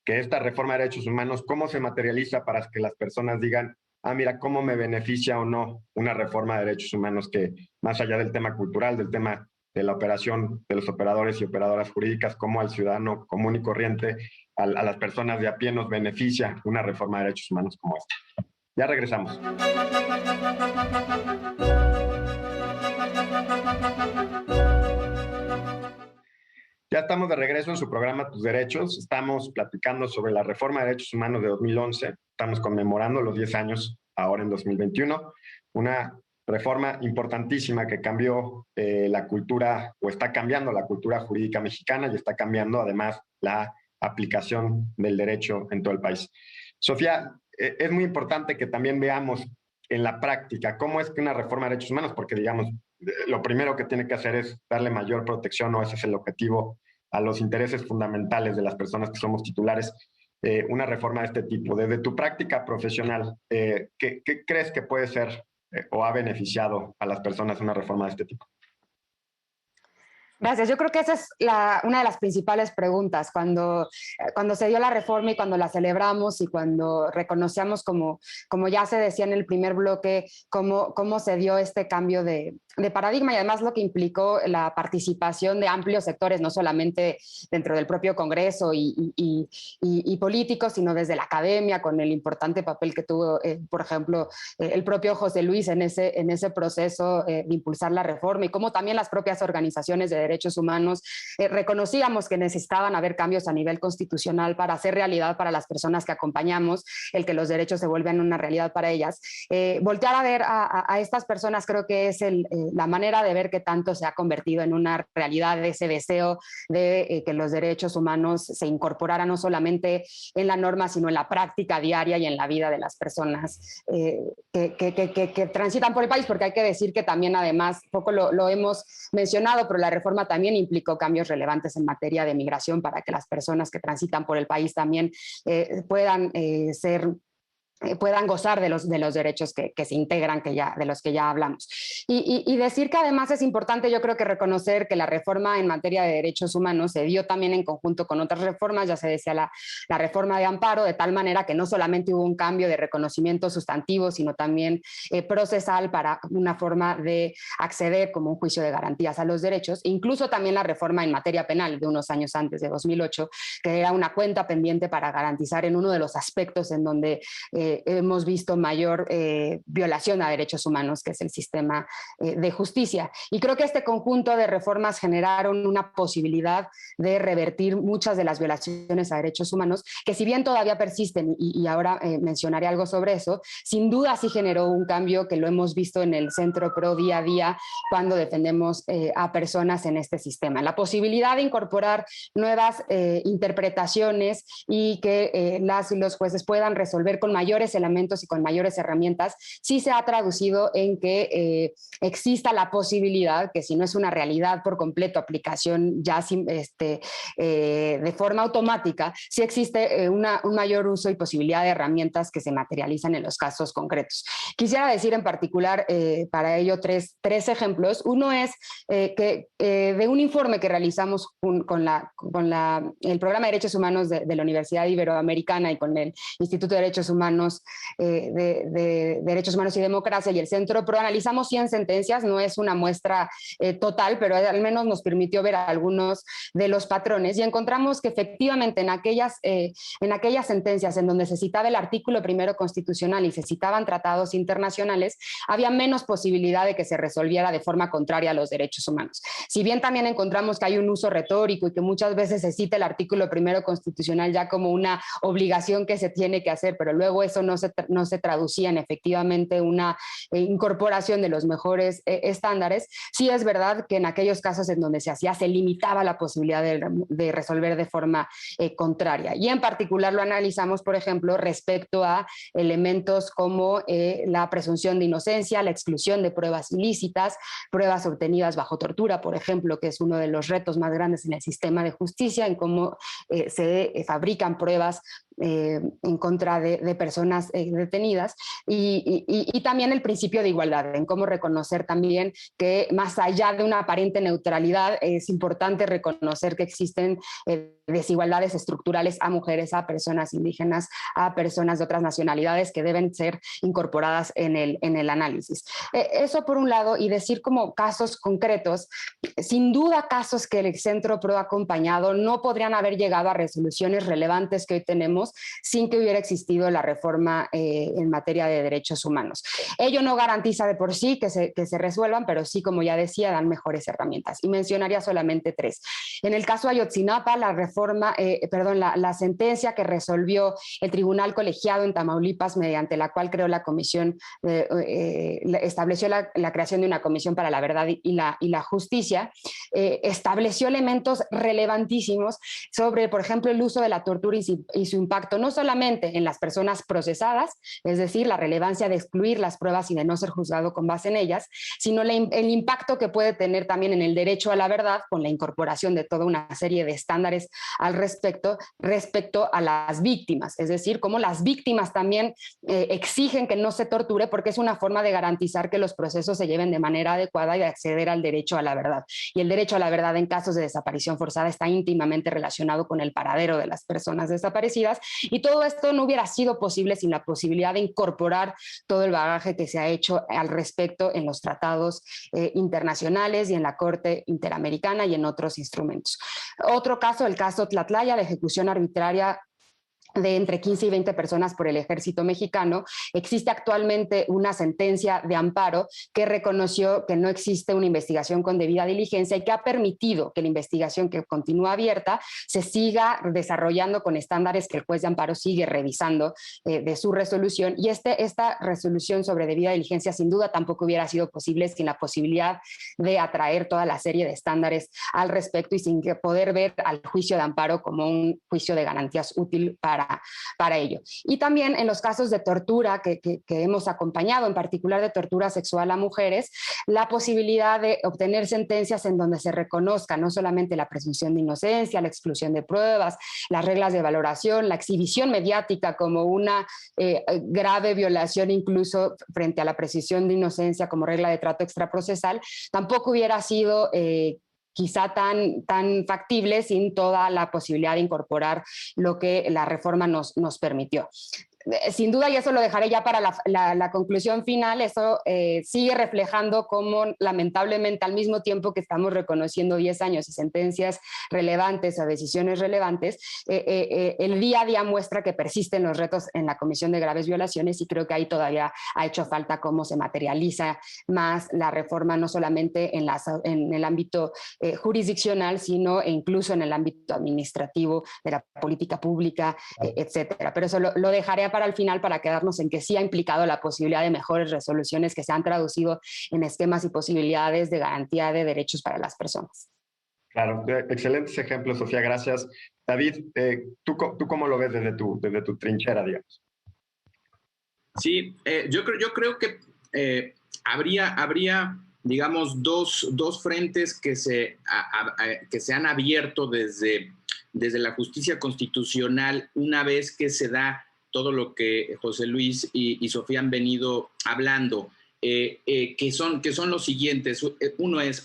que esta reforma de derechos humanos, cómo se materializa para que las personas digan, mira, cómo me beneficia o no una reforma de derechos humanos que, más allá del tema cultural, del tema de la operación de los operadores y operadoras jurídicas, cómo al ciudadano común y corriente, a las personas de a pie nos beneficia una reforma de derechos humanos como esta. Ya regresamos. Ya estamos de regreso en su programa Tus Derechos. Estamos platicando sobre la reforma de derechos humanos de 2011. Estamos conmemorando los 10 años ahora en 2021. Una reforma importantísima que cambió la cultura, o está cambiando la cultura jurídica mexicana, y está cambiando además la aplicación del derecho en todo el país. Sofía, es muy importante que también veamos en la práctica cómo es que una reforma de derechos humanos, porque digamos, lo primero que tiene que hacer es darle mayor protección, o ese es el objetivo, a los intereses fundamentales de las personas que somos titulares. Una reforma de este tipo, desde tu práctica profesional, ¿qué crees que puede ser o ha beneficiado a las personas una reforma de este tipo? Gracias. Yo creo que esa es una de las principales preguntas. Cuando se dio la reforma y cuando la celebramos y cuando reconocíamos, como ya se decía en el primer bloque, cómo se dio este cambio de paradigma, y además lo que implicó la participación de amplios sectores, no solamente dentro del propio Congreso y políticos, sino desde la academia, con el importante papel que tuvo, por ejemplo, el propio José Luis en ese proceso de impulsar la reforma, y cómo también las propias organizaciones de derechos humanos reconocíamos que necesitaban haber cambios a nivel constitucional para hacer realidad para las personas que acompañamos el que los derechos se vuelvan una realidad para ellas. Voltear a ver a estas personas creo que es la manera de ver que tanto se ha convertido en una realidad, de ese deseo de que los derechos humanos se incorporaran no solamente en la norma, sino en la práctica diaria y en la vida de las personas que transitan por el país, porque hay que decir que también, además, poco lo hemos mencionado, pero la reforma también implicó cambios relevantes en materia de migración para que las personas que transitan por el país también puedan gozar de los derechos que se integran, de los que ya hablamos. Y decir que además es importante, yo creo que reconocer que la reforma en materia de derechos humanos se dio también en conjunto con otras reformas, ya se decía la reforma de amparo, de tal manera que no solamente hubo un cambio de reconocimiento sustantivo, sino también procesal, para una forma de acceder como un juicio de garantías a los derechos, incluso también la reforma en materia penal de unos años antes, de 2008, que era una cuenta pendiente para garantizar en uno de los aspectos en donde hemos visto mayor violación a derechos humanos, que es el sistema de justicia. Y creo que este conjunto de reformas generaron una posibilidad de revertir muchas de las violaciones a derechos humanos, que si bien todavía persisten, y ahora mencionaré algo sobre eso, sin duda sí generó un cambio que lo hemos visto en el Centro PRO día a día cuando defendemos a personas en este sistema. La posibilidad de incorporar nuevas interpretaciones y que las y los jueces puedan resolver con mayores elementos y con mayores herramientas, sí se ha traducido en que exista la posibilidad, que si no es una realidad por completo, aplicación ya de forma automática, sí existe un mayor uso y posibilidad de herramientas que se materializan en los casos concretos. Quisiera decir en particular para ello tres ejemplos. Uno es que de un informe que realizamos con el Programa de Derechos Humanos de la Universidad Iberoamericana y con el Instituto de Derechos Humanos de Derechos Humanos y Democracia y el Centro PRO, analizamos 100 sentencias, no es una muestra total, pero al menos nos permitió ver algunos de los patrones, y encontramos que efectivamente en aquellas sentencias en donde se citaba el artículo primero constitucional y se citaban tratados internacionales, había menos posibilidad de que se resolviera de forma contraria a los derechos humanos. Si bien también encontramos que hay un uso retórico y que muchas veces se cita el artículo primero constitucional ya como una obligación que se tiene que hacer, pero luego eso no se traducía en efectivamente una incorporación de los mejores estándares, sí es verdad que en aquellos casos en donde se hacía, se limitaba la posibilidad de resolver de forma contraria. Y en particular lo analizamos, por ejemplo, respecto a elementos como la presunción de inocencia, la exclusión de pruebas ilícitas, pruebas obtenidas bajo tortura, por ejemplo, que es uno de los retos más grandes en el sistema de justicia, en cómo se fabrican pruebas en contra de personas detenidas, y también el principio de igualdad, en cómo reconocer también que más allá de una aparente neutralidad es importante reconocer que existen desigualdades estructurales a mujeres, a personas indígenas, a personas de otras nacionalidades que deben ser incorporadas en el análisis. Eso por un lado, y decir como casos concretos, sin duda casos que el Centro PRO ha acompañado no podrían haber llegado a resoluciones relevantes que hoy tenemos sin que hubiera existido la reforma en materia de derechos humanos. Ello no garantiza de por sí que se resuelvan, pero sí, como ya decía, dan mejores herramientas. Y mencionaría solamente 3. En el caso Ayotzinapa, la sentencia que resolvió el Tribunal Colegiado en Tamaulipas, mediante la cual creó la comisión, estableció la creación de una comisión para la verdad y la justicia, estableció elementos relevantísimos sobre, por ejemplo, el uso de la tortura y su impacto, no solamente en las personas procesadas, es decir, la relevancia de excluir las pruebas y de no ser juzgado con base en ellas, sino el impacto que puede tener también en el derecho a la verdad, con la incorporación de toda una serie de estándares al respecto a las víctimas, es decir, cómo las víctimas también exigen que no se torture porque es una forma de garantizar que los procesos se lleven de manera adecuada y de acceder al derecho a la verdad. Y el derecho a la verdad en casos de desaparición forzada está íntimamente relacionado con el paradero de las personas desaparecidas, y todo esto no hubiera sido posible sin la posibilidad de incorporar todo el bagaje que se ha hecho al respecto en los tratados internacionales y en la Corte Interamericana y en otros instrumentos. Otro caso, el caso Tlatlaya, la ejecución arbitraria de entre 15 y 20 personas por el ejército mexicano. Existe actualmente una sentencia de amparo que reconoció que no existe una investigación con debida diligencia y que ha permitido que la investigación, que continúa abierta, se siga desarrollando con estándares que el juez de amparo sigue revisando de su resolución. Y esta resolución sobre debida diligencia sin duda tampoco hubiera sido posible sin la posibilidad de atraer toda la serie de estándares al respecto y sin poder ver al juicio de amparo como un juicio de garantías útil para ello. Y también en los casos de tortura que hemos acompañado, en particular de tortura sexual a mujeres, la posibilidad de obtener sentencias en donde se reconozca no solamente la presunción de inocencia, la exclusión de pruebas, las reglas de valoración, la exhibición mediática como una grave violación incluso frente a la presunción de inocencia como regla de trato extraprocesal, tampoco hubiera sido quizá tan factible sin toda la posibilidad de incorporar lo que la reforma nos permitió. Sin duda, y eso lo dejaré ya para la conclusión final, eso sigue reflejando cómo lamentablemente al mismo tiempo que estamos reconociendo 10 años y sentencias relevantes o decisiones relevantes, el día a día muestra que persisten los retos en la comisión de graves violaciones, y creo que ahí todavía ha hecho falta cómo se materializa más la reforma, no solamente en el ámbito jurisdiccional, sino incluso en el ámbito administrativo de la política pública, etcétera. Pero eso lo dejaré para el final, para quedarnos en que sí ha implicado la posibilidad de mejores resoluciones que se han traducido en esquemas y posibilidades de garantía de derechos para las personas. Claro, excelentes ejemplos, Sofía, gracias. David, ¿tú cómo lo ves desde tu trinchera, digamos? Sí, yo creo que habría digamos, dos frentes que se han abierto desde la justicia constitucional una vez que se da todo lo que José Luis y Sofía han venido hablando, que son los siguientes. Uno es,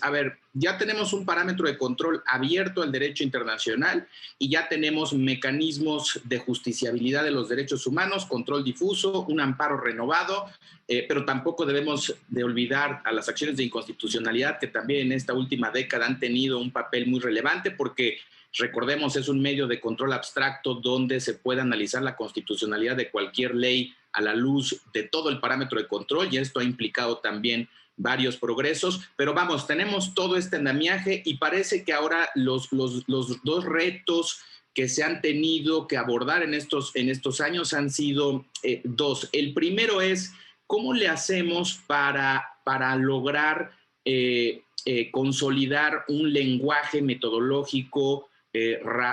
ya tenemos un parámetro de control abierto al derecho internacional y ya tenemos mecanismos de justiciabilidad de los derechos humanos, control difuso, un amparo renovado, pero tampoco debemos de olvidar a las acciones de inconstitucionalidad que también en esta última década han tenido un papel muy relevante porque, recordemos, es un medio de control abstracto donde se puede analizar la constitucionalidad de cualquier ley a la luz de todo el parámetro de control, y esto ha implicado también varios progresos, pero vamos, tenemos todo este andamiaje y parece que ahora los dos retos que se han tenido que abordar en estos años han sido dos. El primero es, ¿cómo le hacemos para lograr consolidar un lenguaje metodológico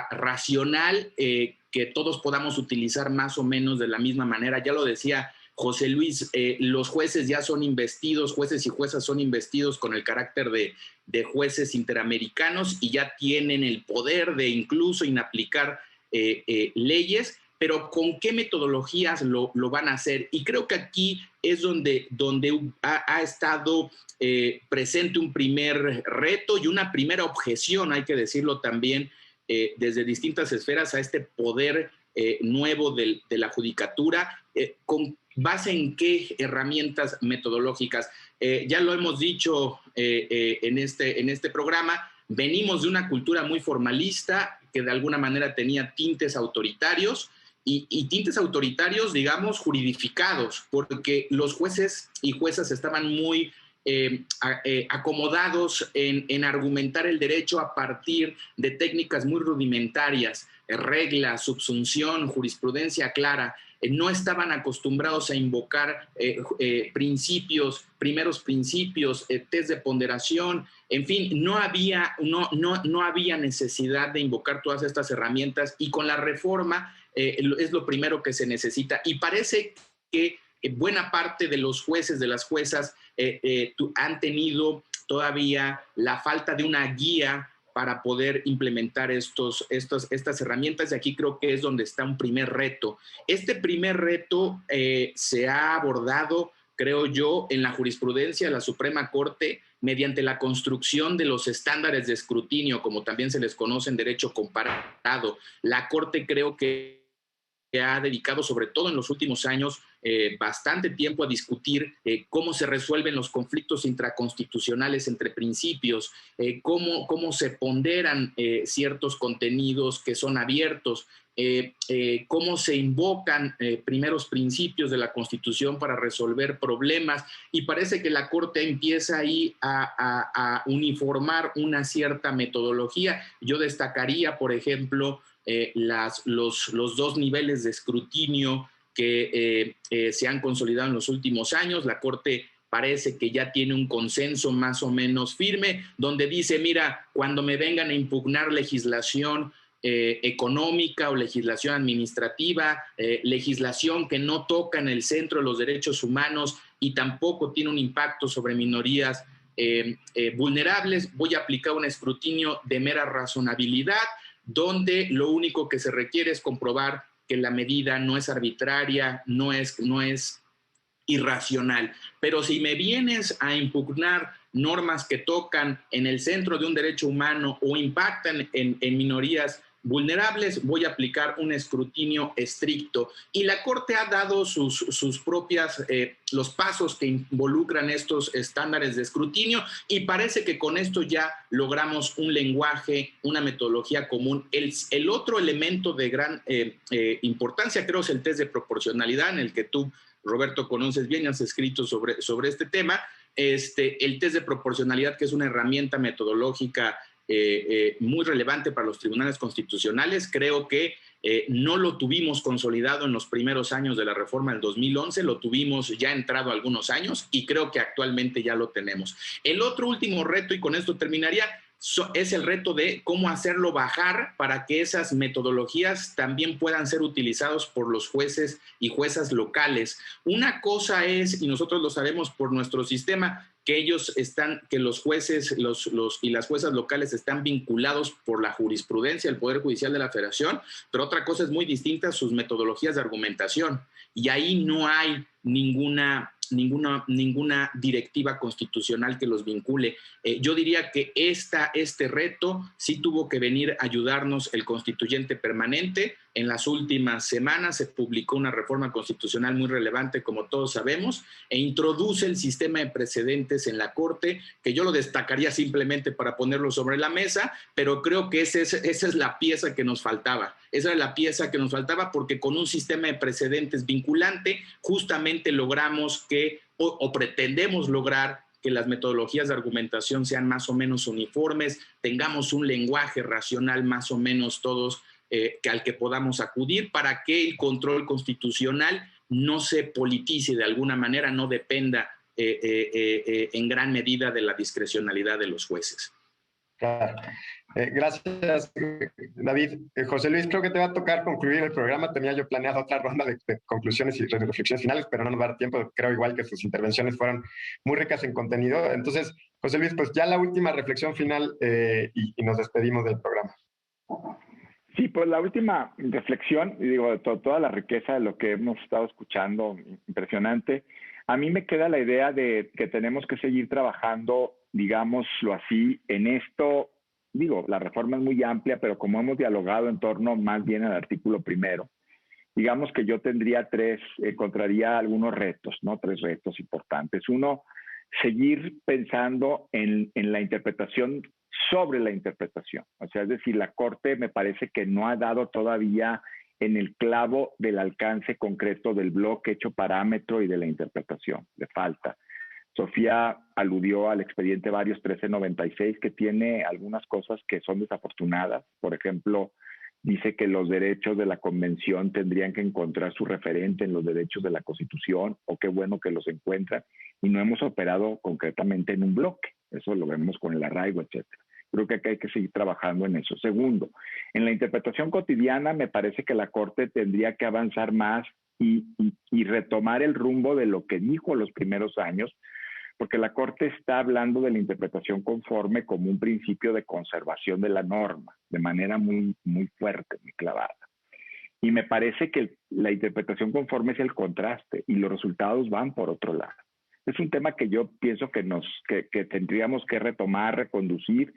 racional que todos podamos utilizar más o menos de la misma manera? Ya lo decía José Luis, los jueces ya son investidos, jueces y juezas son investidos con el carácter de jueces interamericanos y ya tienen el poder de incluso inaplicar leyes, pero ¿con qué metodologías lo van a hacer? Y creo que aquí es donde ha estado presente un primer reto y una primera objeción, hay que decirlo también, desde distintas esferas a este poder nuevo de la judicatura, con base en qué herramientas metodológicas. Ya lo hemos dicho en este programa, venimos de una cultura muy formalista que de alguna manera tenía tintes autoritarios y tintes autoritarios, digamos, juridificados, porque los jueces y juezas estaban muy acomodados en argumentar el derecho a partir de técnicas muy rudimentarias, reglas, subsunción, jurisprudencia clara. No estaban acostumbrados a invocar primeros principios, test de ponderación, en fin, no había necesidad de invocar todas estas herramientas, y con la reforma es lo primero que se necesita. Y parece que buena parte de los jueces, de las juezas, han tenido todavía la falta de una guía para poder implementar estas herramientas, y aquí creo que es donde está un primer reto. Este primer reto se ha abordado, creo yo, en la jurisprudencia de la Suprema Corte mediante la construcción de los estándares de escrutinio, como también se les conoce en derecho comparado. La Corte creo que ha dedicado, sobre todo en los últimos años, bastante tiempo a discutir cómo se resuelven los conflictos intraconstitucionales entre principios, cómo se ponderan ciertos contenidos que son abiertos, cómo se invocan primeros principios de la Constitución para resolver problemas, y parece que la Corte empieza ahí a uniformar una cierta metodología. Yo destacaría, por ejemplo, los dos niveles de escrutinio que se han consolidado en los últimos años. La Corte parece que ya tiene un consenso más o menos firme, donde dice, mira, cuando me vengan a impugnar legislación económica o legislación administrativa, legislación que no toca en el centro de los derechos humanos y tampoco tiene un impacto sobre minorías vulnerables, voy a aplicar un escrutinio de mera razonabilidad, donde lo único que se requiere es comprobar que la medida no es arbitraria, no es irracional. Pero si me vienes a impugnar normas que tocan en el centro de un derecho humano o impactan en minorías vulnerables, voy a aplicar un escrutinio estricto. Y la Corte ha dado sus propias, los pasos que involucran estos estándares de escrutinio, y parece que con esto ya logramos un lenguaje, una metodología común. El otro elemento de gran importancia, creo, es el test de proporcionalidad, en el que tú, Roberto, conoces bien y has escrito sobre este tema. El test de proporcionalidad, que es una herramienta metodológica muy relevante para los tribunales constitucionales, creo que no lo tuvimos consolidado en los primeros años de la reforma del 2011, lo tuvimos ya entrado algunos años, y creo que actualmente ya lo tenemos. El otro último reto, y con esto terminaría, es el reto de cómo hacerlo bajar para que esas metodologías también puedan ser utilizados por los jueces y juezas locales. Una cosa es, y nosotros lo sabemos por nuestro sistema, que los jueces y las juezas locales están vinculados por la jurisprudencia del Poder Judicial de la Federación, pero otra cosa es muy distinta, sus metodologías de argumentación, y ahí no hay ninguna directiva constitucional que los vincule. Yo diría que este reto sí tuvo que venir a ayudarnos el constituyente permanente. En las últimas semanas se publicó una reforma constitucional muy relevante, como todos sabemos, e introduce el sistema de precedentes en la Corte, que yo lo destacaría simplemente para ponerlo sobre la mesa, pero creo que esa es la pieza que nos faltaba. Esa era la pieza que nos faltaba, porque con un sistema de precedentes vinculante justamente logramos o pretendemos lograr que las metodologías de argumentación sean más o menos uniformes, tengamos un lenguaje racional más o menos todos al que podamos acudir, para que el control constitucional no se politice de alguna manera, no dependa en gran medida de la discrecionalidad de los jueces. Claro. Gracias, David. José Luis, creo que te va a tocar concluir el programa. Tenía yo planeado otra ronda de conclusiones y reflexiones finales, pero no nos va a dar tiempo. Creo igual que sus intervenciones fueron muy ricas en contenido. Entonces, José Luis, pues ya la última reflexión final y nos despedimos del programa. Sí, pues la última reflexión, y digo, de toda la riqueza de lo que hemos estado escuchando, impresionante, a mí me queda la idea de que tenemos que seguir trabajando, digámoslo así, en esto. Digo, la reforma es muy amplia, pero como hemos dialogado en torno más bien al artículo primero, digamos que yo encontraría algunos retos, ¿no? 3 retos importantes. Uno, seguir pensando en la interpretación sobre la interpretación. O sea, es decir, la Corte me parece que no ha dado todavía en el clavo del alcance concreto del bloque hecho parámetro y de la interpretación. Le falta. Sofía aludió al expediente Varios 1396, que tiene algunas cosas que son desafortunadas. Por ejemplo, dice que los derechos de la Convención tendrían que encontrar su referente en los derechos de la Constitución, o qué bueno que los encuentran, y no hemos operado concretamente en un bloque. Eso lo vemos con el arraigo, etcétera. Creo que acá hay que seguir trabajando en eso. Segundo, en la interpretación cotidiana me parece que la Corte tendría que avanzar más y retomar el rumbo de lo que dijo los primeros años, porque la Corte está hablando de la interpretación conforme como un principio de conservación de la norma, de manera muy, muy fuerte, muy clavada. Y me parece que la interpretación conforme es el contraste y los resultados van por otro lado. Es un tema que yo pienso que tendríamos que retomar, reconducir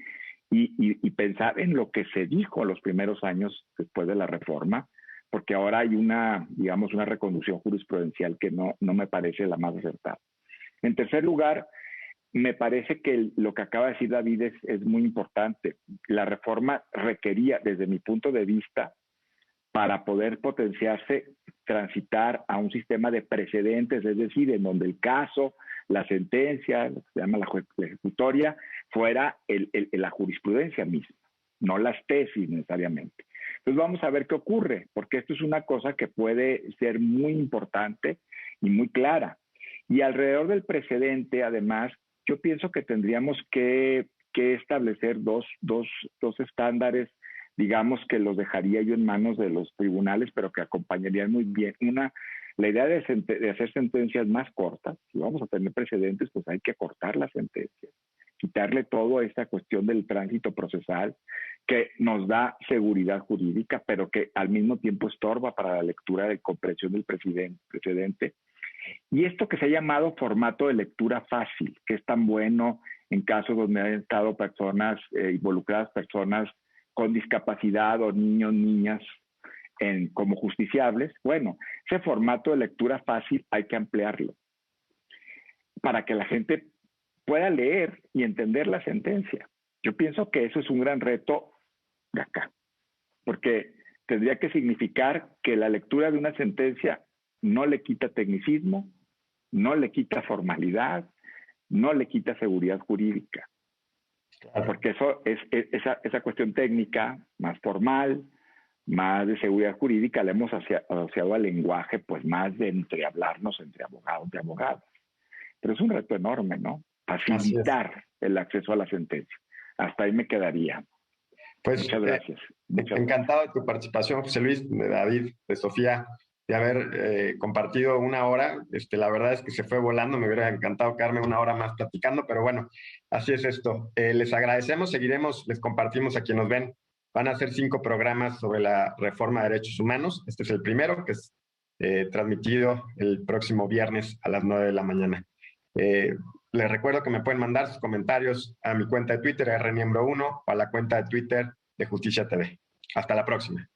y pensar en lo que se dijo los primeros años después de la reforma, porque ahora hay una reconducción jurisprudencial que no me parece la más acertada. En tercer lugar, me parece que lo que acaba de decir David es muy importante. La reforma requería, desde mi punto de vista, para poder potenciarse, transitar a un sistema de precedentes, es decir, en donde el caso, la sentencia, lo que se llama la ejecutoria, fuera la jurisprudencia misma, no las tesis necesariamente. Entonces vamos a ver qué ocurre, porque esto es una cosa que puede ser muy importante y muy clara. Y alrededor del precedente, además, yo pienso que tendríamos que establecer dos estándares, digamos, que los dejaría yo en manos de los tribunales, pero que acompañarían muy bien. La idea de hacer sentencias más cortas. Si vamos a tener precedentes, pues hay que acortar las sentencias, quitarle todo a esta cuestión del tránsito procesal que nos da seguridad jurídica, pero que al mismo tiempo estorba para la lectura de comprensión del precedente. Y esto que se ha llamado formato de lectura fácil, que es tan bueno en casos donde han estado personas involucradas, personas con discapacidad o niños, niñas, como justiciables. Bueno, ese formato de lectura fácil hay que ampliarlo para que la gente pueda leer y entender la sentencia. Yo pienso que eso es un gran reto de acá, porque tendría que significar que la lectura de una sentencia no le quita tecnicismo, no le quita formalidad, no le quita seguridad jurídica. Claro. Porque eso es esa cuestión técnica más formal, más de seguridad jurídica, la hemos asociado al lenguaje, pues más de hablarnos entre abogados y abogadas. Pero es un reto enorme, ¿no? Facilitar el acceso a la sentencia. Hasta ahí me quedaría. Pues, muchas gracias. Encantado de tu participación, José Luis, de David, de Sofía, de haber compartido una hora. La verdad es que se fue volando, me hubiera encantado quedarme una hora más platicando, pero bueno, así es esto. Les agradecemos, seguiremos, les compartimos a quienes nos ven. Van a ser 5 programas sobre la reforma de derechos humanos. Este es el primero, que es transmitido el próximo viernes a las 9 de la mañana. Les recuerdo que me pueden mandar sus comentarios a mi cuenta de Twitter, rniembro1, o a la cuenta de Twitter de Justicia TV. Hasta la próxima.